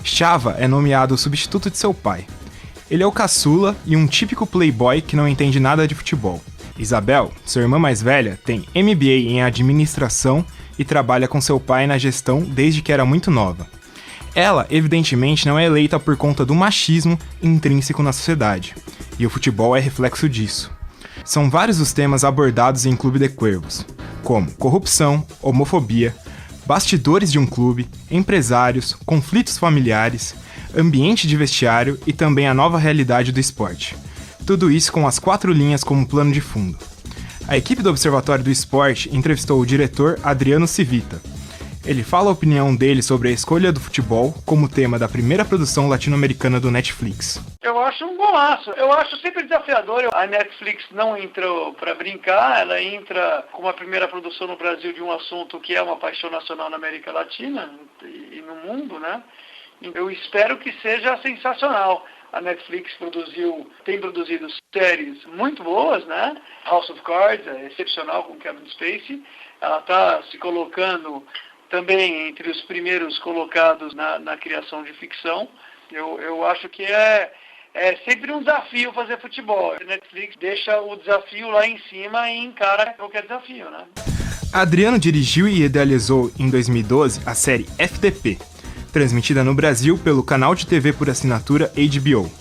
Chava é nomeado o substituto de seu pai. Ele é o caçula e um típico playboy que não entende nada de futebol. Isabel, sua irmã mais velha, tem MBA em administração e trabalha com seu pai na gestão desde que era muito nova. Ela, evidentemente, não é eleita por conta do machismo intrínseco na sociedade, e o futebol é reflexo disso. São vários os temas abordados em Clube de Cuervos, como corrupção, homofobia, bastidores de um clube, empresários, conflitos familiares, ambiente de vestiário e também a nova realidade do esporte. Tudo isso com as 4 linhas como plano de fundo. A equipe do Observatório do Esporte entrevistou o diretor Adriano Civita. Ele fala a opinião dele sobre a escolha do futebol como tema da primeira produção latino-americana do Netflix. Eu acho um golaço. Eu acho sempre desafiador. A Netflix não entrou para brincar, ela entra com a primeira produção no Brasil de um assunto que é uma paixão nacional na América Latina e no mundo, né? Eu espero que seja sensacional. A Netflix tem produzido séries muito boas, né? House of Cards é excepcional com Kevin Spacey. Ela está se colocando também entre os primeiros colocados na criação de ficção. Eu acho que é sempre um desafio fazer futebol. A Netflix deixa o desafio lá em cima e encara qualquer desafio, né? Adriano dirigiu e idealizou em 2012 a série FDP. transmitida no Brasil pelo canal de TV por assinatura HBO.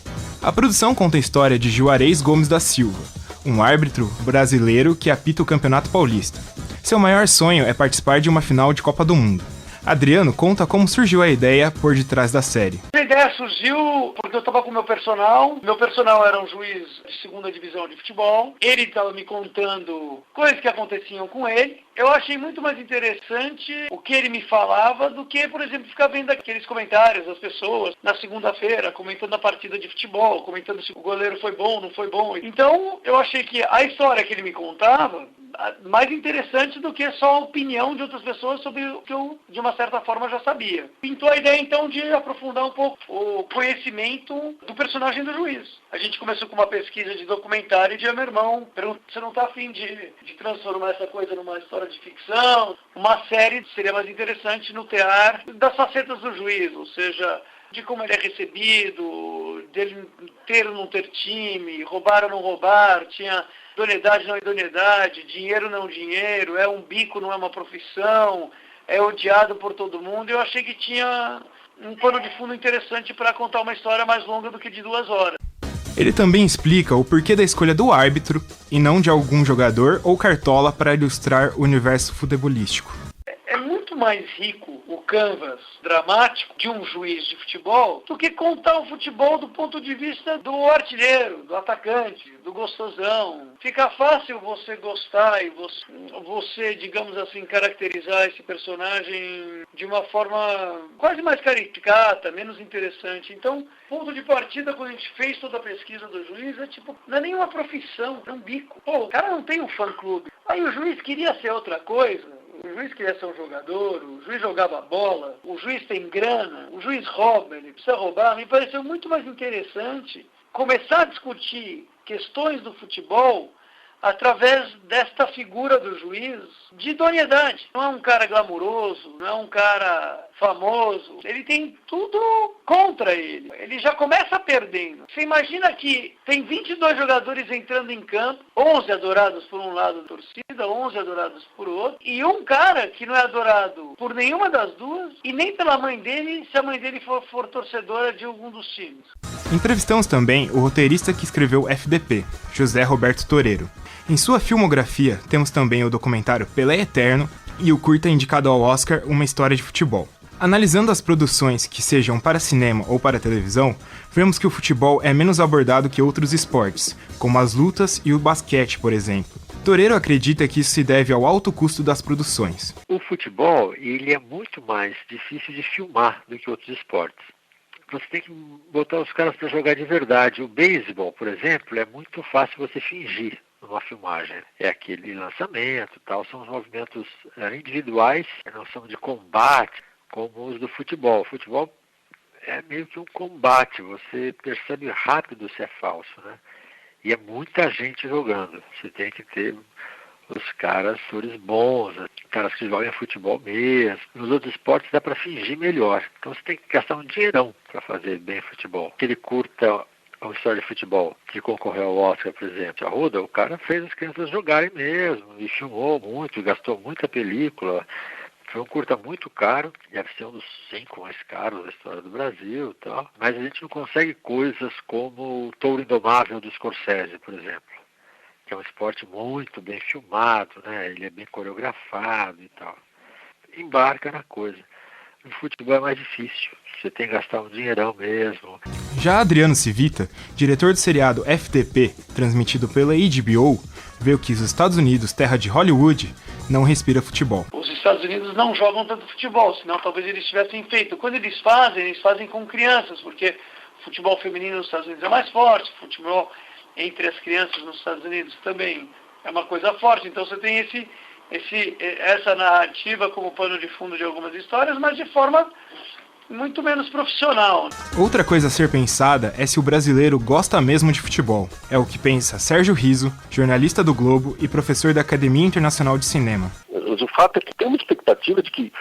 A produção conta a história de Juarez Gomes da Silva, um árbitro brasileiro que apita o Campeonato Paulista. Seu maior sonho é participar de uma final de Copa do Mundo. Adriano conta como surgiu a ideia por detrás da série. A ideia surgiu porque eu estava com o meu personal. Meu personal era um juiz de segunda divisão de futebol. Ele estava me contando coisas que aconteciam com ele. Eu achei muito mais interessante o que ele me falava do que, por exemplo, ficar vendo aqueles comentários das pessoas na segunda-feira, comentando a partida de futebol, comentando se o goleiro foi bom, não foi bom. Então, eu achei que a história que ele me contava mais interessante do que só a opinião de outras pessoas sobre o que eu, de uma certa forma, já sabia. Pintou a ideia, então, de aprofundar um pouco o conhecimento do personagem do juiz. A gente começou com uma pesquisa de documentário e de meu irmão perguntou: você não está afim de transformar essa coisa numa história de ficção? Uma série seria mais interessante no tear das facetas do juiz, ou seja, de como ele é recebido, dele ter ou não ter time, roubar ou não roubar, tinha idoneidade, não idoneidade, dinheiro, não dinheiro, é um bico, não é uma profissão, é odiado por todo mundo. Eu achei que tinha um pano de fundo interessante para contar uma história mais longa do que de 2 horas. Ele também explica o porquê da escolha do árbitro e não de algum jogador ou cartola para ilustrar o universo futebolístico. É muito mais rico o canvas dramático de um juiz de futebol do que contar o futebol do ponto de vista do artilheiro, do atacante, do gostosão. Fica fácil você gostar e você, digamos assim, caracterizar esse personagem de uma forma quase mais caricata, menos interessante. Então, ponto de partida, quando a gente fez toda a pesquisa do juiz, é tipo, não é nenhuma profissão, é um bico. Pô, o cara não tem um fã-clube. Aí o juiz queria ser outra coisa. O juiz queria ser um jogador, o juiz jogava bola, o juiz tem grana, o juiz rouba, ele precisa roubar. Me pareceu muito mais interessante começar a discutir questões do futebol através desta figura do juiz de idoneidade. Não é um cara glamuroso, não é um cara famoso, ele tem tudo contra ele. Ele já começa perdendo. Você imagina que tem 22 jogadores entrando em campo, 11 adorados por um lado da torcida, 11 adorados por outro, e um cara que não é adorado por nenhuma das duas, e nem pela mãe dele, se a mãe dele for torcedora de algum dos times. Entrevistamos também o roteirista que escreveu FDP, José Roberto Toreiro. Em sua filmografia, temos também o documentário Pelé Eterno e o curta indicado ao Oscar Uma História de Futebol. Analisando as produções que sejam para cinema ou para televisão, vemos que o futebol é menos abordado que outros esportes, como as lutas e o basquete, por exemplo. Toreiro acredita que isso se deve ao alto custo das produções. O futebol, ele é muito mais difícil de filmar do que outros esportes. Você tem que botar os caras para jogar de verdade. O beisebol, por exemplo, é muito fácil você fingir numa filmagem. É aquele lançamento, tal, são os movimentos individuais, não são de combate, como os do futebol. O futebol é meio que um combate, você percebe rápido se é falso, né? E é muita gente jogando. Você tem que ter os caras, atores bons, caras que jogam futebol mesmo. Nos outros esportes dá para fingir melhor. Então você tem que gastar um dinheirão para fazer bem futebol. Aquele curta Uma História de Futebol, que concorreu ao Oscar, por exemplo, Arruda, o cara fez as crianças jogarem mesmo, e filmou muito, gastou muita película. Foi um curta muito caro, deve ser um dos 5 mais caros da história do Brasil e tal. Mas a gente não consegue coisas como o Touro Indomável do Scorsese, por exemplo, que é um esporte muito bem filmado, né? Ele é bem coreografado e tal. Embarca na coisa. No futebol é mais difícil, você tem que gastar um dinheirão mesmo. Já Adriano Civita, diretor do seriado FDP, transmitido pela HBO, vê que os Estados Unidos, terra de Hollywood, não respira futebol. Os Estados Unidos não jogam tanto futebol, senão talvez eles tivessem feito. Quando eles fazem com crianças, porque o futebol feminino nos Estados Unidos é mais forte, o futebol entre as crianças nos Estados Unidos também é uma coisa forte. Então você tem essa narrativa como pano de fundo de algumas histórias, mas de forma muito menos profissional. Outra coisa a ser pensada é se o brasileiro gosta mesmo de futebol. É o que pensa Sérgio Riso, jornalista do Globo e professor da Academia Internacional de Cinema. O fato é que tem uma expectativa de que,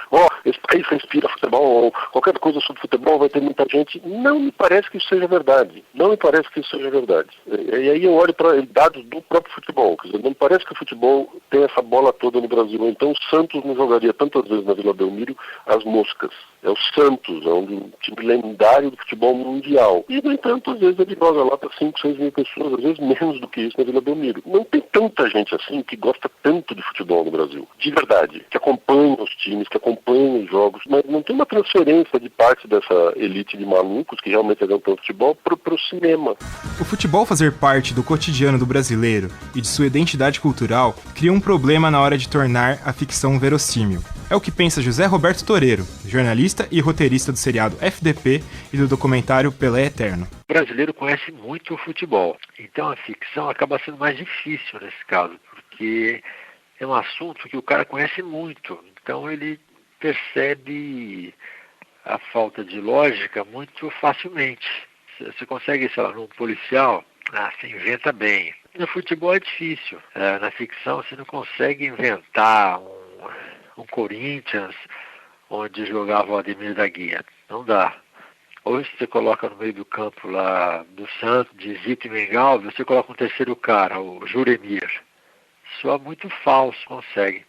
esse país respira futebol, ou qualquer coisa sobre futebol vai ter muita gente. Não me parece que isso seja verdade. Não me parece que isso seja verdade. E aí eu olho para dados do próprio futebol. Quer dizer, não me parece que o futebol tem essa bola toda no Brasil. Então o Santos não jogaria tantas vezes na Vila Belmiro as moscas. É o Santos, é um time lendário do futebol mundial. E, no entanto, às vezes ele joga lá para 5, 6 mil pessoas, às vezes menos do que isso na Vila Belmiro. Não tem tanta gente assim que gosta tanto de futebol no Brasil, de verdade, que acompanha os times, que acompanha os jogos, mas não tem uma transferência de parte dessa elite de malucos que realmente aguentam o futebol para o cinema. O futebol fazer parte do cotidiano do brasileiro e de sua identidade cultural cria um problema na hora de tornar a ficção verossímil. É o que pensa José Roberto Toreiro, jornalista e roteirista do seriado FDP e do documentário Pelé Eterno. O brasileiro conhece muito o futebol, então a ficção acaba sendo mais difícil nesse caso, porque é um assunto que o cara conhece muito, então ele percebe a falta de lógica muito facilmente. Você consegue, sei lá, num policial, você inventa bem. No futebol é difícil. Na ficção você não consegue inventar um Corinthians onde jogava o Ademir da Guia. Não dá. Ou se você coloca no meio do campo lá do Santos, de Zito e Mengalvio, você coloca um terceiro cara, o Juremir. Soa muito falso, consegue.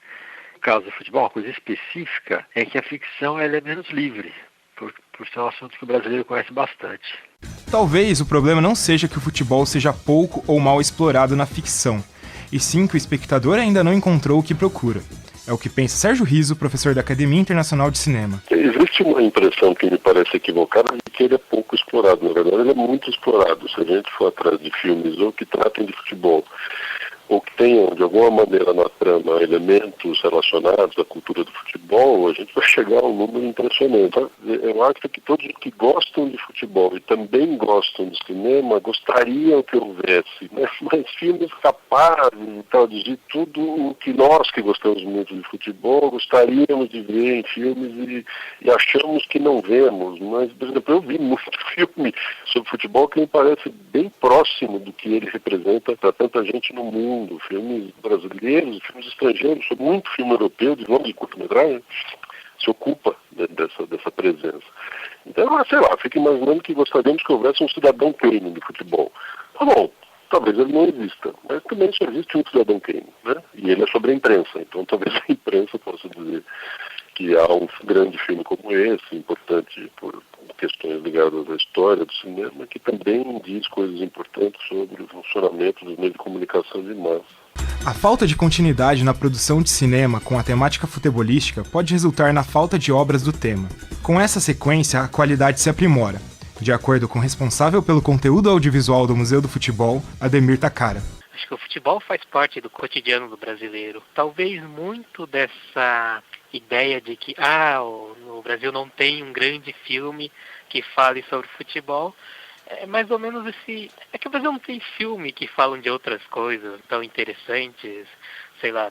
No caso do futebol, uma coisa específica é que a ficção ela é menos livre, por ser um assunto que o brasileiro conhece bastante. Talvez o problema não seja que o futebol seja pouco ou mal explorado na ficção, e sim que o espectador ainda não encontrou o que procura. É o que pensa Sérgio Riso, professor da Academia Internacional de Cinema. Existe uma impressão que me parece equivocada de que ele é pouco explorado. Na verdade, ele é muito explorado. Se a gente for atrás de filmes ou que tratem de futebol, ou que tenham, de alguma maneira, na trama, elementos relacionados à cultura do futebol, a gente vai chegar a um número impressionante. Eu acho que todos que gostam de futebol e também gostam de cinema gostariam que houvesse, né? Mas filmes capazes de traduzir tudo o que nós que gostamos muito de futebol gostaríamos de ver em filmes e achamos que não vemos. Mas, por exemplo, eu vi muito filme sobre futebol que me parece bem próximo do que ele representa para tanta gente no mundo. Filmes brasileiros, filmes estrangeiros, muito filme europeu de longa e curta-metragem se ocupa dessa presença. Então, sei lá, fico imaginando que gostaríamos que houvesse um cidadão Kane de futebol. Tá bom, talvez ele não exista, mas também só existe um cidadão Kane, né? E ele é sobre a imprensa, então talvez a imprensa possa dizer que há um grande filme como esse, importante por questões ligadas à história do cinema, que também diz coisas importantes sobre o funcionamento dos meios de comunicação de massa. A falta de continuidade na produção de cinema com a temática futebolística pode resultar na falta de obras do tema. Com essa sequência, a qualidade se aprimora, de acordo com o responsável pelo conteúdo audiovisual do Museu do Futebol, Ademir Takara. Acho que o futebol faz parte do cotidiano do brasileiro. Talvez muito dessa ideia de que o Brasil não tem um grande filme que fale sobre futebol. É mais ou menos esse... É que o Brasil não tem filme que falam de outras coisas tão interessantes. Sei lá,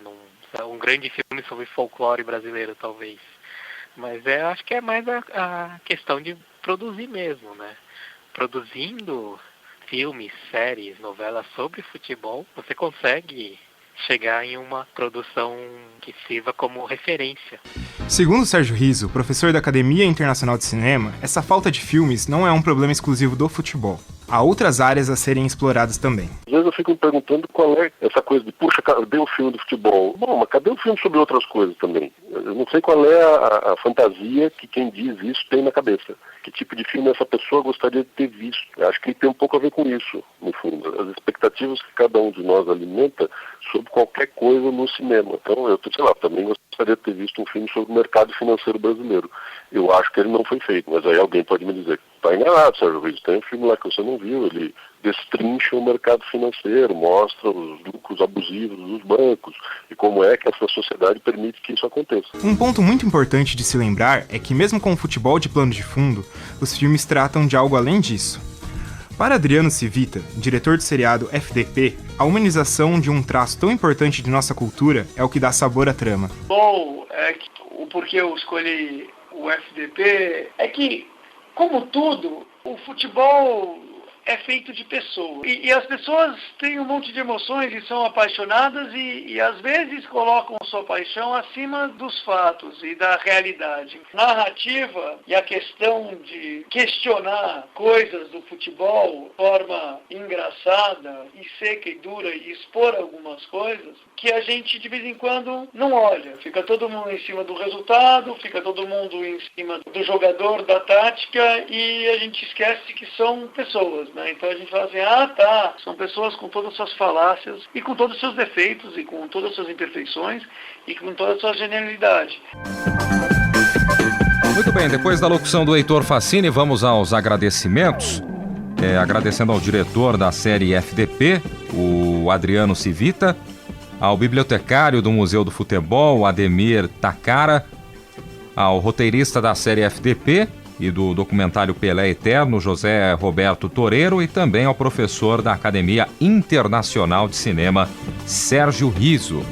um grande filme sobre folclore brasileiro, talvez. Mas acho que é mais a questão de produzir mesmo, né? Produzindo filmes, séries, novelas sobre futebol, você consegue chegar em uma produção que sirva como referência. Segundo Sérgio Riso, professor da Academia Internacional de Cinema, essa falta de filmes não é um problema exclusivo do futebol. Há outras áreas a serem exploradas também. Às vezes eu fico me perguntando qual é essa coisa de, puxa, cadê o filme do futebol? Bom, mas cadê o filme sobre outras coisas também? Eu não sei qual é a fantasia que quem diz isso tem na cabeça. Que tipo de filme essa pessoa gostaria de ter visto? Eu acho que tem um pouco a ver com isso, no fundo. As expectativas que cada um de nós alimenta sobre qualquer coisa no cinema. Então, eu, sei lá, também gostaria de ter visto um filme sobre o mercado financeiro brasileiro. Eu acho que ele não foi feito, mas aí alguém pode me dizer que está enganado, Sérgio Riso. Tem um filme lá que você não viu, ele destrincha o mercado financeiro, mostra os lucros abusivos dos bancos e como é que essa sociedade permite que isso aconteça. Um ponto muito importante de se lembrar é que mesmo com o futebol de plano de fundo, os filmes tratam de algo além disso. Para Adriano Civita, diretor do seriado FDP, a humanização de um traço tão importante de nossa cultura é o que dá sabor à trama. Bom, o porquê eu escolhi o FDP é que, como tudo, o futebol é feito de pessoas. E as pessoas têm um monte de emoções e são apaixonadas e às vezes colocam sua paixão acima dos fatos e da realidade. Narrativa e a questão de questionar coisas do futebol de forma engraçada e seca e dura e expor algumas coisas que a gente de vez em quando não olha. Fica todo mundo em cima do resultado, fica todo mundo em cima do jogador, da tática, e a gente esquece que são pessoas, né? Então a gente fala assim, são pessoas com todas as suas falácias e com todos os seus defeitos e com todas as suas imperfeições e com toda a sua genialidade. Muito bem, depois da locução do Heitor Facini, vamos aos agradecimentos. Agradecendo ao diretor da série FDP, o Adriano Civita, ao bibliotecário do Museu do Futebol, Ademir Takara, ao roteirista da série FDP e do documentário Pelé Eterno, José Roberto Toreiro, e também ao professor da Academia Internacional de Cinema, Sérgio Riso.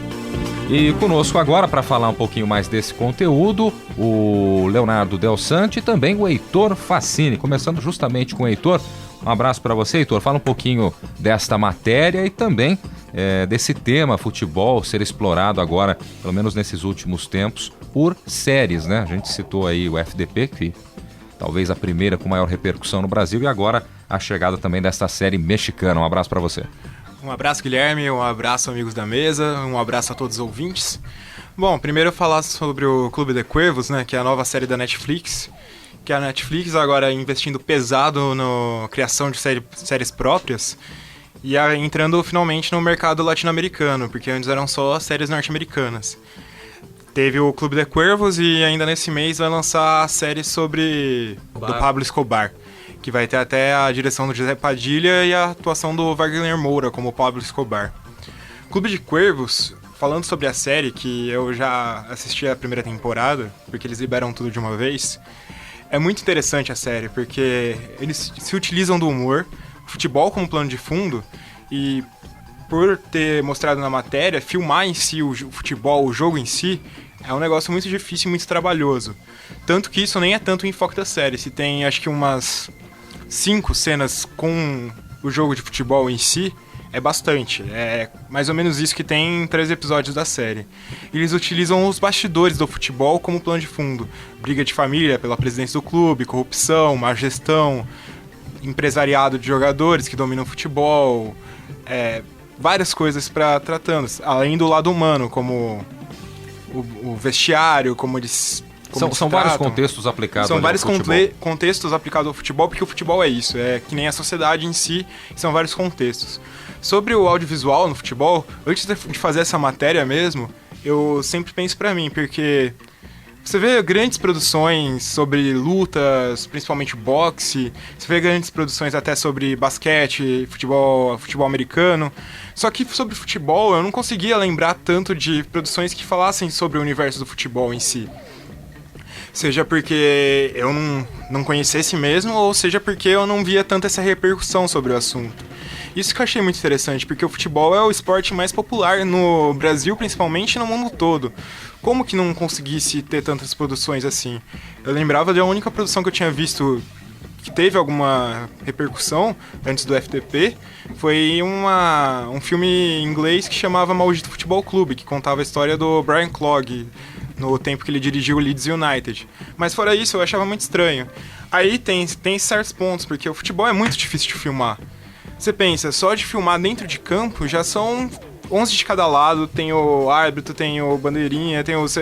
E conosco agora, para falar um pouquinho mais desse conteúdo, o Leonardo Del Sante e também o Heitor Facini. Começando justamente com o Heitor. Um abraço para você, Heitor. Fala um pouquinho desta matéria e também desse tema, futebol, ser explorado agora, pelo menos nesses últimos tempos, por séries, né? A gente citou aí o FDP, que talvez a primeira com maior repercussão no Brasil, e agora a chegada também desta série mexicana. Um abraço para você. Um abraço, Guilherme, um abraço, amigos da mesa, um abraço a todos os ouvintes. Bom, primeiro eu falar sobre o Clube de Cuervos, né, que é a nova série da Netflix, que a Netflix agora investindo pesado na criação de séries próprias e entrando finalmente no mercado latino-americano, porque antes eram só séries norte-americanas. Teve o Clube de Cuervos e ainda nesse mês vai lançar a série sobre do Pablo Escobar, que vai ter até a direção do José Padilha e a atuação do Wagner Moura como Pablo Escobar. Clube de Cuervos, falando sobre a série, que eu já assisti a primeira temporada, porque eles liberam tudo de uma vez, é muito interessante a série, porque eles se utilizam do humor, futebol como plano de fundo, e por ter mostrado na matéria, filmar em si o futebol, o jogo em si, é um negócio muito difícil e muito trabalhoso. Tanto que isso nem é tanto o enfoque da série. Se tem, acho que umas 5 cenas com o jogo de futebol em si, é bastante. É mais ou menos isso que tem em 3 episódios da série. Eles utilizam os bastidores do futebol como plano de fundo. Briga de família pela presidência do clube, corrupção, má gestão, empresariado de jogadores que dominam o futebol, várias coisas para tratando, além do lado humano, como o vestiário, como eles... São vários contextos aplicados ao futebol. São vários contextos aplicados ao futebol, porque o futebol é isso, é que nem a sociedade em si, são vários contextos. Sobre o audiovisual no futebol, antes de fazer essa matéria mesmo, eu sempre penso pra mim, porque você vê grandes produções sobre lutas, principalmente boxe, você vê grandes produções até sobre basquete, futebol americano, só que sobre futebol eu não conseguia lembrar tanto de produções que falassem sobre o universo do futebol em si. Seja porque eu não conhecesse mesmo, ou seja porque eu não via tanta essa repercussão sobre o assunto. Isso que eu achei muito interessante, porque o futebol é o esporte mais popular no Brasil, principalmente, e no mundo todo. Como que não conseguisse ter tantas produções assim? Eu lembrava de a única produção que eu tinha visto que teve alguma repercussão antes do FDP, foi um filme inglês que chamava Maldito Futebol Clube, que contava a história do Brian Clough, no tempo que ele dirigiu o Leeds United. Mas fora isso, eu achava muito estranho. Aí tem certos pontos, porque o futebol é muito difícil de filmar. Você pensa, só de filmar dentro de campo já são 11 de cada lado, tem o árbitro, tem o bandeirinha, tem os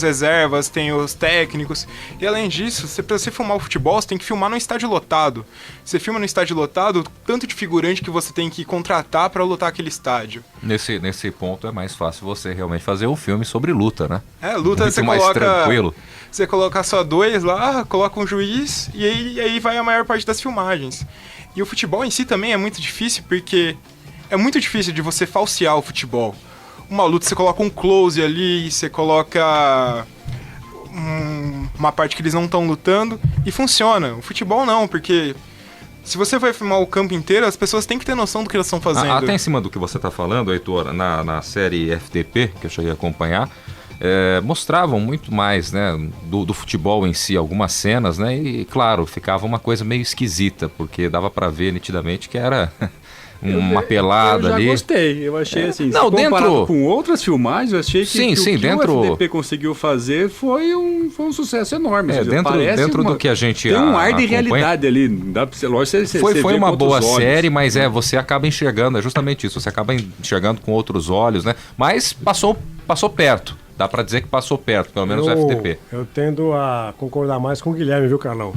reservas, tem os técnicos. E além disso, pra você filmar o futebol, você tem que filmar num estádio lotado. Você filma no estádio lotado, tanto de figurante que você tem que contratar pra lotar aquele estádio. Nesse ponto é mais fácil você realmente fazer um filme sobre luta, né? Luta muito você mais coloca... tranquilo. Você coloca só 2 lá, coloca um juiz e aí vai a maior parte das filmagens. E o futebol em si também é muito difícil, porque é muito difícil de você falsear o futebol. Uma luta, você coloca um close ali, você coloca uma parte que eles não estão lutando e funciona. O futebol não, porque se você vai filmar o campo inteiro, as pessoas têm que ter noção do que elas estão fazendo. Até em cima do que você está falando, Heitor, na série FDP, que eu cheguei a acompanhar, mostravam muito mais, né, do futebol em si, algumas cenas, né, e claro, ficava uma coisa meio esquisita, porque dava para ver nitidamente que era uma pelada ali. Eu gostei, eu achei assim, não, comparado com outras filmagens, eu achei que o que dentro... o FDP conseguiu fazer foi um sucesso enorme. Dentro do que a gente tem um ar de acompanha. Realidade ali, dá pra, lógico, foi uma boa série, mas você acaba enxergando, é justamente isso, você acaba enxergando com outros olhos, né, mas passou perto. Dá pra dizer que passou perto, pelo menos o FDP. Eu tendo a concordar mais com o Guilherme, viu, Carlão?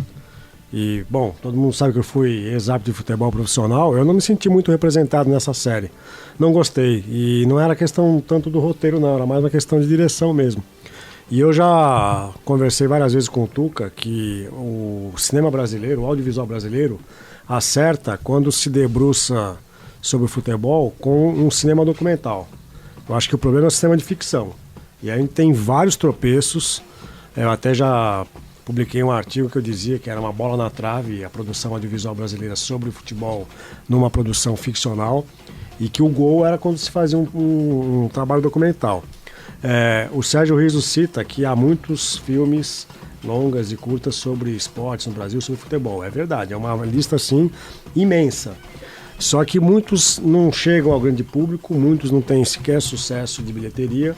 E, bom, todo mundo sabe que eu fui ex-árbitro de futebol profissional, eu não me senti muito representado nessa série. Não gostei. E não era questão tanto do roteiro, não, era mais uma questão de direção mesmo. E eu já conversei várias vezes com o Tuca que o cinema brasileiro, o audiovisual brasileiro, acerta quando se debruça sobre o futebol com um cinema documental. Eu acho que o problema é o cinema de ficção. E aí a gente tem vários tropeços. Eu até já publiquei um artigo que eu dizia que era uma bola na trave a produção audiovisual brasileira sobre o futebol numa produção ficcional, e que o gol era quando se fazia um trabalho documental. O Sérgio Riso cita que há muitos filmes longas e curtas sobre esportes no Brasil, sobre futebol. É verdade, é uma lista assim imensa. Só que muitos não chegam ao grande público, muitos não têm sequer sucesso de bilheteria.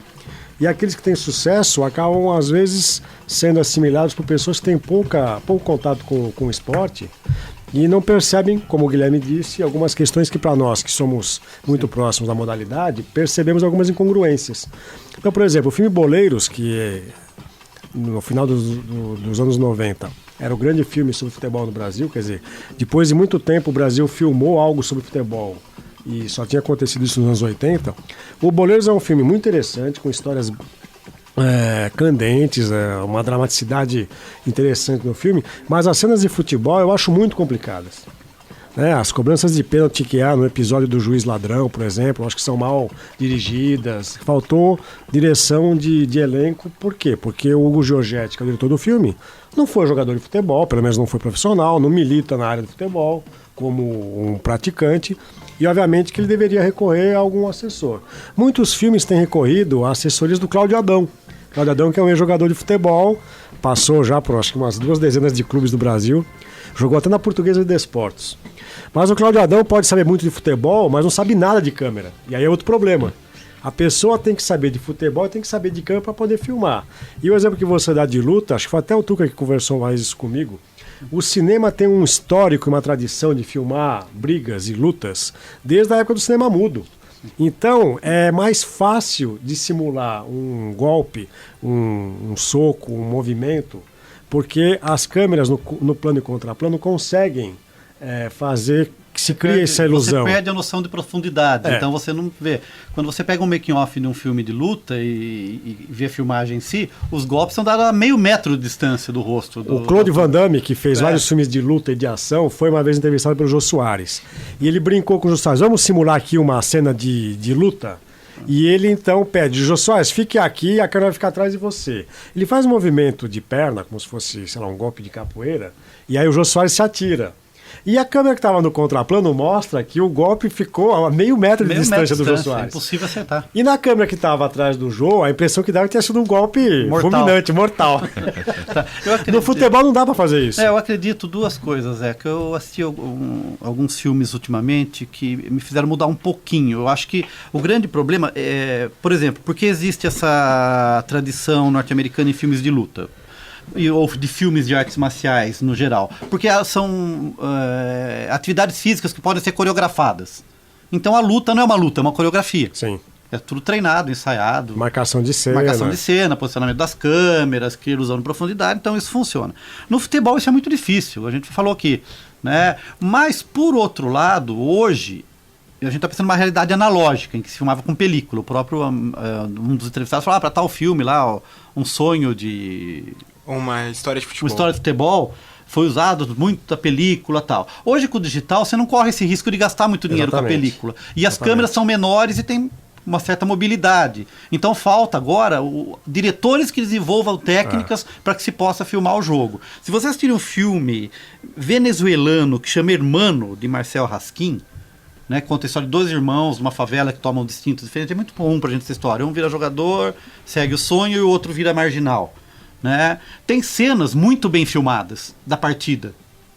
E aqueles que têm sucesso acabam, às vezes, sendo assimilados por pessoas que têm pouco contato com o esporte e não percebem, como o Guilherme disse, algumas questões que para nós, que somos muito próximos da modalidade, percebemos algumas incongruências. Então, por exemplo, o filme Boleiros, que no final dos anos 90 era o grande filme sobre futebol no Brasil, quer dizer, depois de muito tempo o Brasil filmou algo sobre futebol, e só tinha acontecido isso nos anos 80. O Boleiros é um filme muito interessante, com histórias candentes, uma dramaticidade interessante no filme, mas as cenas de futebol eu acho muito complicadas. As cobranças de pênalti que há no episódio do juiz ladrão, por exemplo, acho que são mal dirigidas. Faltou direção de elenco. Por quê? Porque o Hugo Giorgetti, que é o diretor do filme, não foi jogador de futebol, pelo menos não foi profissional, não milita na área do futebol como um praticante, e obviamente que ele deveria recorrer a algum assessor. Muitos filmes têm recorrido a assessorias do Cláudio Adão. Cláudio Adão, que é um ex-jogador de futebol, passou já por acho que umas 2 dezenas de clubes do Brasil, jogou até na Portuguesa de Desportos. Mas o Cláudio Adão pode saber muito de futebol, mas não sabe nada de câmera. E aí é outro problema. A pessoa tem que saber de futebol e tem que saber de câmera para poder filmar. E o exemplo que você dá de luta, acho que foi até o Tuca que conversou mais isso comigo, o cinema tem um histórico e uma tradição de filmar brigas e lutas desde a época do cinema mudo. Então, é mais fácil de simular um golpe, um soco, um movimento, porque as câmeras no plano e contraplano conseguem fazer que se crie essa ilusão. Você perde a noção de profundidade, então você não vê. Quando você pega um making-off de um filme de luta e vê a filmagem em si, os golpes são dados a meio metro de distância do rosto. O Claude Van Damme, que fez vários filmes de luta e de ação, foi uma vez entrevistado pelo Jô Soares. E ele brincou com o Jô Soares, vamos simular aqui uma cena de luta? E ele então pede, Jô Soares, fique aqui e a câmera vai ficar atrás de você. Ele faz um movimento de perna, como se fosse, sei lá, um golpe de capoeira, e aí o Jô Soares se atira. E a câmera que estava no contraplano mostra que o golpe ficou a meio metro de distância do Jô Soares. É impossível acertar. E na câmera que estava atrás do Jô, a impressão que dava que tinha sido um golpe fulminante, mortal. No futebol não dá para fazer isso. Eu acredito 2 coisas. Que eu assisti alguns filmes ultimamente que me fizeram mudar um pouquinho. Eu acho que o grande problema é, por exemplo, por que existe essa tradição norte-americana em filmes de luta? Ou de filmes de artes marciais no geral, porque são atividades físicas que podem ser coreografadas. Então a luta não é uma luta, é uma coreografia. Sim. É tudo treinado, ensaiado. Marcação de cena, posicionamento das câmeras, que ilusão de profundidade, então isso funciona. No futebol isso é muito difícil, a gente falou aqui, né? Mas por outro lado, hoje a gente está pensando numa realidade analógica, em que se filmava com película. O próprio um dos entrevistados falou, para tal filme lá, Um Sonho de... Uma história de futebol. Uma história de futebol, foi usado muito da película e tal. Hoje com o digital você não corre esse risco de gastar muito dinheiro com a película. E as câmeras são menores e tem uma certa mobilidade. Então falta agora diretores que desenvolvam técnicas para que se possa filmar o jogo. Se você assistir um filme venezuelano que chama Hermano, de Marcel Raskin, né? Conta a história de 2 irmãos numa favela que tomam destinos diferentes. É muito comum pra gente essa história. Um vira jogador, segue o sonho, e o outro vira marginal, né? Tem cenas muito bem filmadas da partida,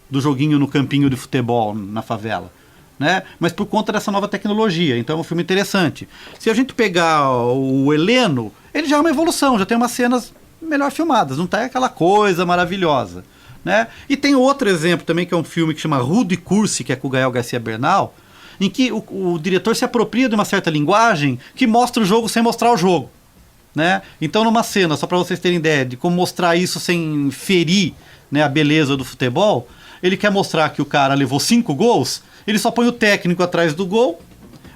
do joguinho no campinho de futebol na favela, né? Mas por conta dessa nova tecnologia. Então é um filme interessante. Se a gente pegar o Heleno, ele já é uma evolução, já tem umas cenas melhor filmadas, não tá aquela coisa maravilhosa, né? E tem outro exemplo também, que é um filme que chama Rudo e Cursi, que é com o Gael Garcia Bernal, em que o diretor se apropria de uma certa linguagem que mostra o jogo sem mostrar o jogo, né? Então, numa cena, só para vocês terem ideia de como mostrar isso sem ferir, né, a beleza do futebol, ele quer mostrar que o cara levou 5 gols, ele só põe o técnico atrás do gol,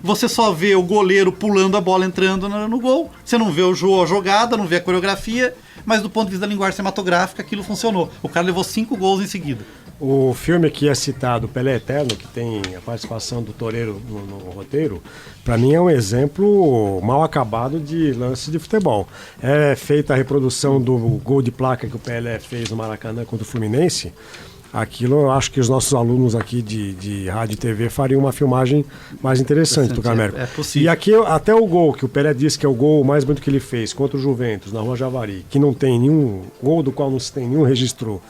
você só vê o goleiro pulando a bola, entrando no gol, você não vê a jogada, não vê a coreografia, mas do ponto de vista da linguagem cinematográfica, aquilo funcionou. O cara levou 5 gols em seguida. O filme que é citado, Pelé Eterno, que tem a participação do Toreiro no roteiro, para mim é um exemplo mal acabado de lance de futebol. É feita a reprodução do gol de placa que o Pelé fez no Maracanã contra o Fluminense. Aquilo eu acho que os nossos alunos aqui de rádio e TV fariam uma filmagem mais interessante do Camérico. É possível. E aqui até o gol que o Pelé disse que é o gol mais bonito que ele fez contra o Juventus na Rua Javari, que não tem nenhum gol do qual não se tem nenhum registro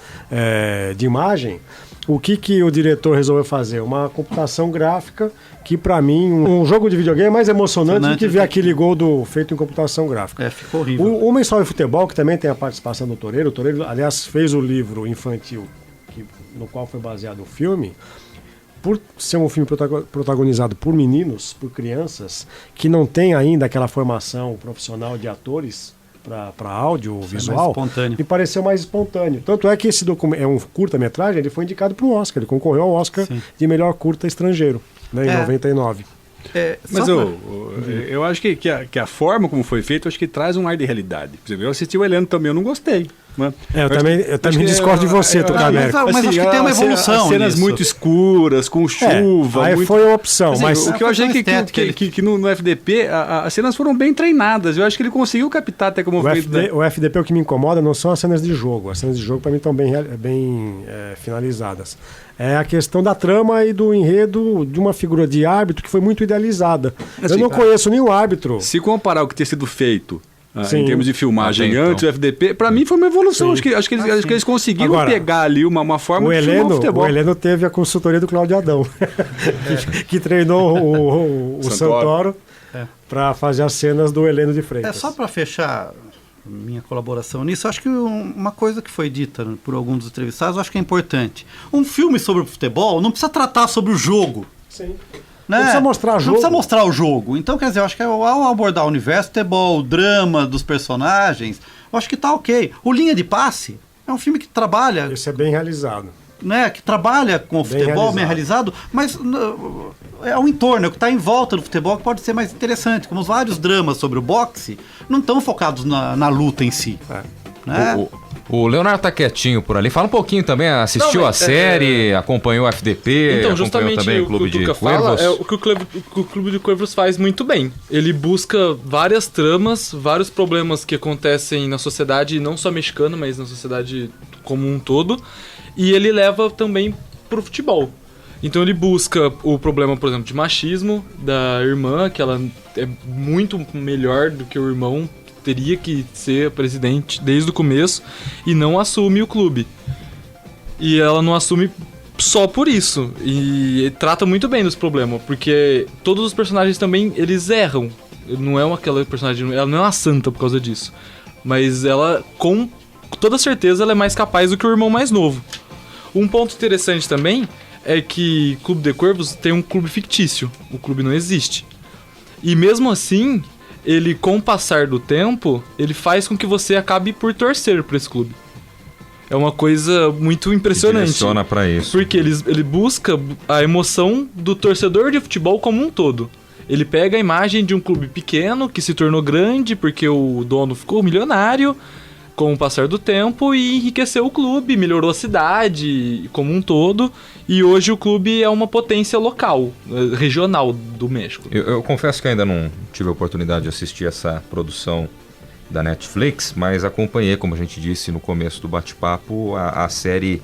de imagem. O que o diretor resolveu fazer? Uma computação gráfica que, para mim, um jogo de videogame é mais emocionante do que ver aquele gol feito em computação gráfica. Ficou horrível. Uma história de futebol, que também tem a participação do Toreiro. O Toreiro, aliás, fez o livro infantil no qual foi baseado o filme, por ser um filme protagonizado por meninos, por crianças, que não tem ainda aquela formação profissional de atores para audiovisual, me pareceu mais espontâneo. Tanto é que esse documento é um curta-metragem, ele foi indicado para o Oscar, ele concorreu ao Oscar de melhor curta estrangeiro, né, em 99. Mas eu acho que a forma como foi feito, eu acho que traz um ar de realidade. Por exemplo, eu assisti o Heleno também, eu não gostei. Eu também discordo de você, Tucamérico. Mas acho que tem uma evolução. As cenas muito escuras, com chuva. Aí foi uma opção. Mas o que eu achei que no FDP, as cenas foram bem treinadas. Eu acho que ele conseguiu captar até como o FDP, o que me incomoda não são as cenas de jogo. As cenas de jogo, para mim, estão bem finalizadas. É a questão da trama e do enredo de uma figura de árbitro que foi muito idealizada. Assim, eu não conheço nenhum árbitro. Se comparar o que tinha sido feito em termos de filmagem antes do FDP, para mim foi uma evolução. Acho que eles conseguiram pegar ali uma forma de filmar o futebol. O Heleno teve a consultoria do Cláudio Adão, que treinou o Santoro para fazer as cenas do Heleno de Freitas. Só para fechar minha colaboração nisso, acho que uma coisa que foi dita por alguns dos entrevistados, eu acho que é importante. Um filme sobre o futebol não precisa tratar sobre o jogo. Sim. Né? Não precisa mostrar o jogo. Não precisa mostrar o jogo. Então, quer dizer, eu acho que ao abordar o universo futebol, o drama dos personagens, eu acho que tá ok. O Linha de Passe é um filme que trabalha... Isso é bem realizado. Né, que trabalha com o futebol, bem realizado, mas é o entorno, é o que está em volta do futebol que pode ser mais interessante. Como os vários dramas sobre o boxe não estão focados na luta em si. Né? O Leonardo tá quietinho por ali. Fala um pouquinho também, assistiu a série, acompanhou o FDP, então, acompanhou também o Clube de Cuervos. Fala é o que o Clube de Cuervos faz muito bem. Ele busca várias tramas, vários problemas que acontecem na sociedade, não só mexicana, mas na sociedade como um todo, e ele leva também pro futebol. Então ele busca o problema, por exemplo, de machismo da irmã, que ela é muito melhor do que o irmão, teria que ser presidente desde o começo e não assume o clube. E ela não assume só por isso. E trata muito bem dos problemas, porque todos os personagens também, eles erram. Não é aquela personagem, ela não é uma santa por causa disso. Mas ela, com toda certeza, ela é mais capaz do que o irmão mais novo. Um ponto interessante também é que Clube de Cuervos tem um clube fictício. O clube não existe. E mesmo assim, ele, com o passar do tempo, ele faz com que você acabe por torcer para esse clube. É uma coisa muito impressionante. Direciona para isso. Porque ele busca a emoção do torcedor de futebol como um todo. Ele pega a imagem de um clube pequeno que se tornou grande porque o dono ficou milionário com o passar do tempo e enriqueceu o clube, melhorou a cidade como um todo, e hoje o clube é uma potência local, regional do México. Eu confesso que ainda não tive a oportunidade de assistir essa produção da Netflix, mas acompanhei, como a gente disse no começo do bate-papo, a série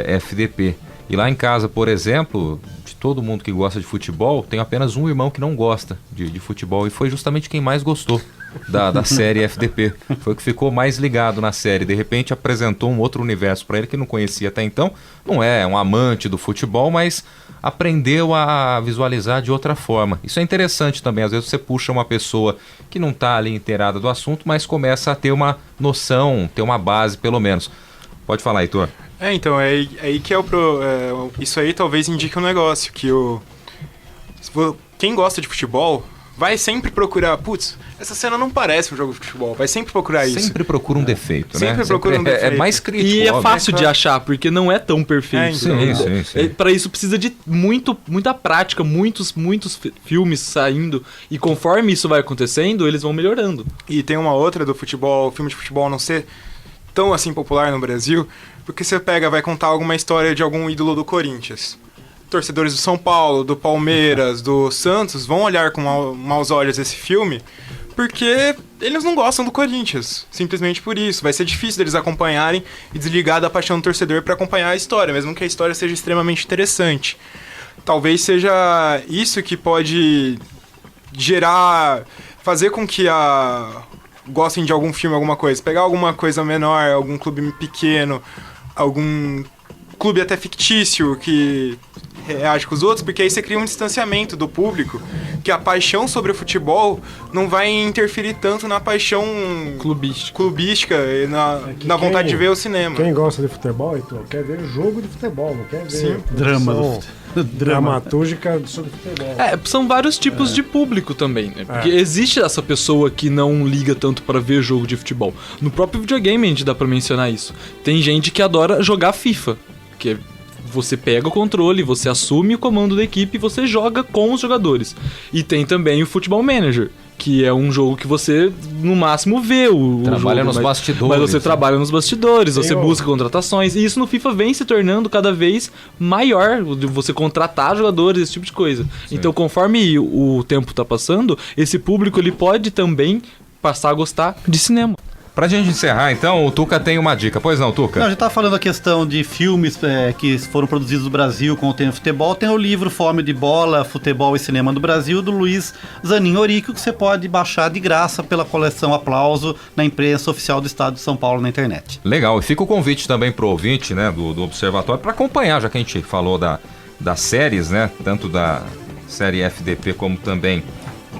FDP. E lá em casa, por exemplo, de todo mundo que gosta de futebol, tem apenas um irmão que não gosta de futebol, e foi justamente quem mais gostou da série FDP. Foi o que ficou mais ligado na série. De repente apresentou um outro universo para ele que não conhecia até então. Não é um amante do futebol, mas aprendeu a visualizar de outra forma. Isso é interessante também. Às vezes você puxa uma pessoa que não está ali inteirada do assunto, mas começa a ter uma noção, ter uma base pelo menos. Pode falar, Heitor. Então, é aí que isso aí talvez indique um negócio, que quem gosta de futebol vai sempre procurar, essa cena não parece um jogo de futebol, vai sempre procurar isso. Sempre procura um defeito, né? Sempre procura um defeito. É mais crítico. E é fácil de achar, porque não é tão perfeito. Sim. Para isso precisa de muita prática, muitos filmes saindo, e conforme isso vai acontecendo, eles vão melhorando. E tem uma outra do futebol, filme de futebol não ser tão assim popular no Brasil, porque você vai contar alguma história de algum ídolo do Corinthians. Torcedores do São Paulo, do Palmeiras, do Santos vão olhar com maus olhos esse filme porque eles não gostam do Corinthians, simplesmente por isso. Vai ser difícil deles acompanharem e desligar da paixão do torcedor para acompanhar a história, mesmo que a história seja extremamente interessante. Talvez seja isso que pode fazer com que gostem de algum filme, alguma coisa. Pegar alguma coisa menor, algum clube pequeno, algum clube até fictício que reage com os outros, porque aí você cria um distanciamento do público, que a paixão sobre o futebol não vai interferir tanto na paixão clubística e na vontade de ver o cinema. Quem gosta de futebol, então, quer ver jogo de futebol, não quer ver drama dramatúrgica sobre futebol. São vários tipos de público também, né? Porque existe essa pessoa que não liga tanto para ver jogo de futebol. No próprio videogame a gente dá pra mencionar isso. Tem gente que adora jogar FIFA, que você pega o controle, você assume o comando da equipe e você joga com os jogadores. E tem também o Football Manager, que é um jogo que você, no máximo, vê o trabalha jogo, nos bastidores. Mas você trabalha nos bastidores, você busca contratações. E isso no FIFA vem se tornando cada vez maior, de você contratar jogadores, esse tipo de coisa. Sim. Então, conforme o tempo tá passando, esse público ele pode também passar a gostar de cinema. Pra gente encerrar, então, o Tuca tem uma dica. Pois não, Tuca? Não, a gente tá falando a questão de filmes que foram produzidos no Brasil com o tema futebol. Tem o livro Fome de Bola, Futebol e Cinema do Brasil, do Luiz Zanin Orico, que você pode baixar de graça pela coleção Aplauso na imprensa oficial do Estado de São Paulo na internet. Legal, e fica o convite também pro ouvinte, né, do Observatório, para acompanhar, já que a gente falou das séries, né, tanto da série FDP como também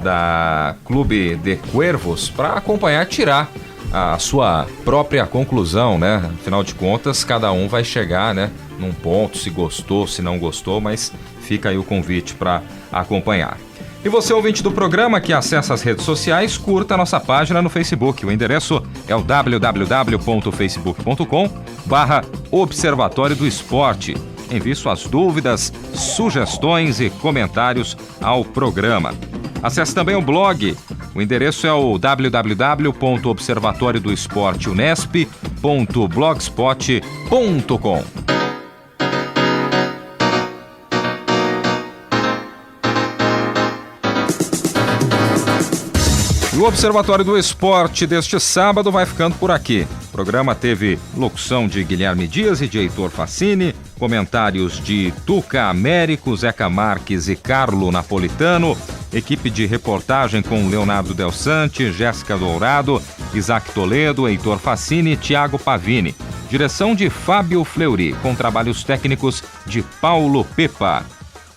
da Clube de Cuervos, para acompanhar, tirar a sua própria conclusão, né? Afinal de contas, cada um vai chegar, né, num ponto, se gostou, se não gostou, mas fica aí o convite para acompanhar. E você, ouvinte do programa que acessa as redes sociais, curta a nossa página no Facebook. O endereço é o www.facebook.com/Observatório do Esporte. Envie suas dúvidas, sugestões e comentários ao programa. Acesse também o blog. O endereço é o www.observatoriodoesporte.unesp.blogspot.com. O Observatório do Esporte deste sábado vai ficando por aqui. O programa teve locução de Guilherme Dias e de Heitor Fassini, comentários de Tuca Américo, Zeca Marques e Carlo Napolitano, equipe de reportagem com Leonardo Del Sante, Jéssica Dourado, Isaac Toledo, Heitor Fassini e Thiago Pavini. Direção de Fábio Fleury, com trabalhos técnicos de Paulo Pepa.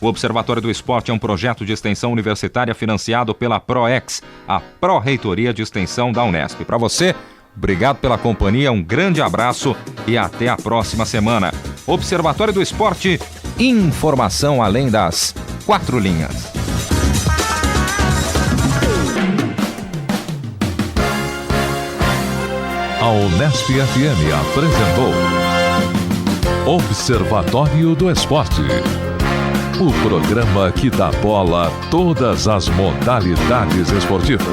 O Observatório do Esporte é um projeto de extensão universitária financiado pela ProEx, a Pró-Reitoria de Extensão da Unesp. Para você, obrigado pela companhia, um grande abraço e até a próxima semana. Observatório do Esporte, informação além das 4 linhas. A Unesp FM apresentou Observatório do Esporte. O programa que dá bola a todas as modalidades esportivas.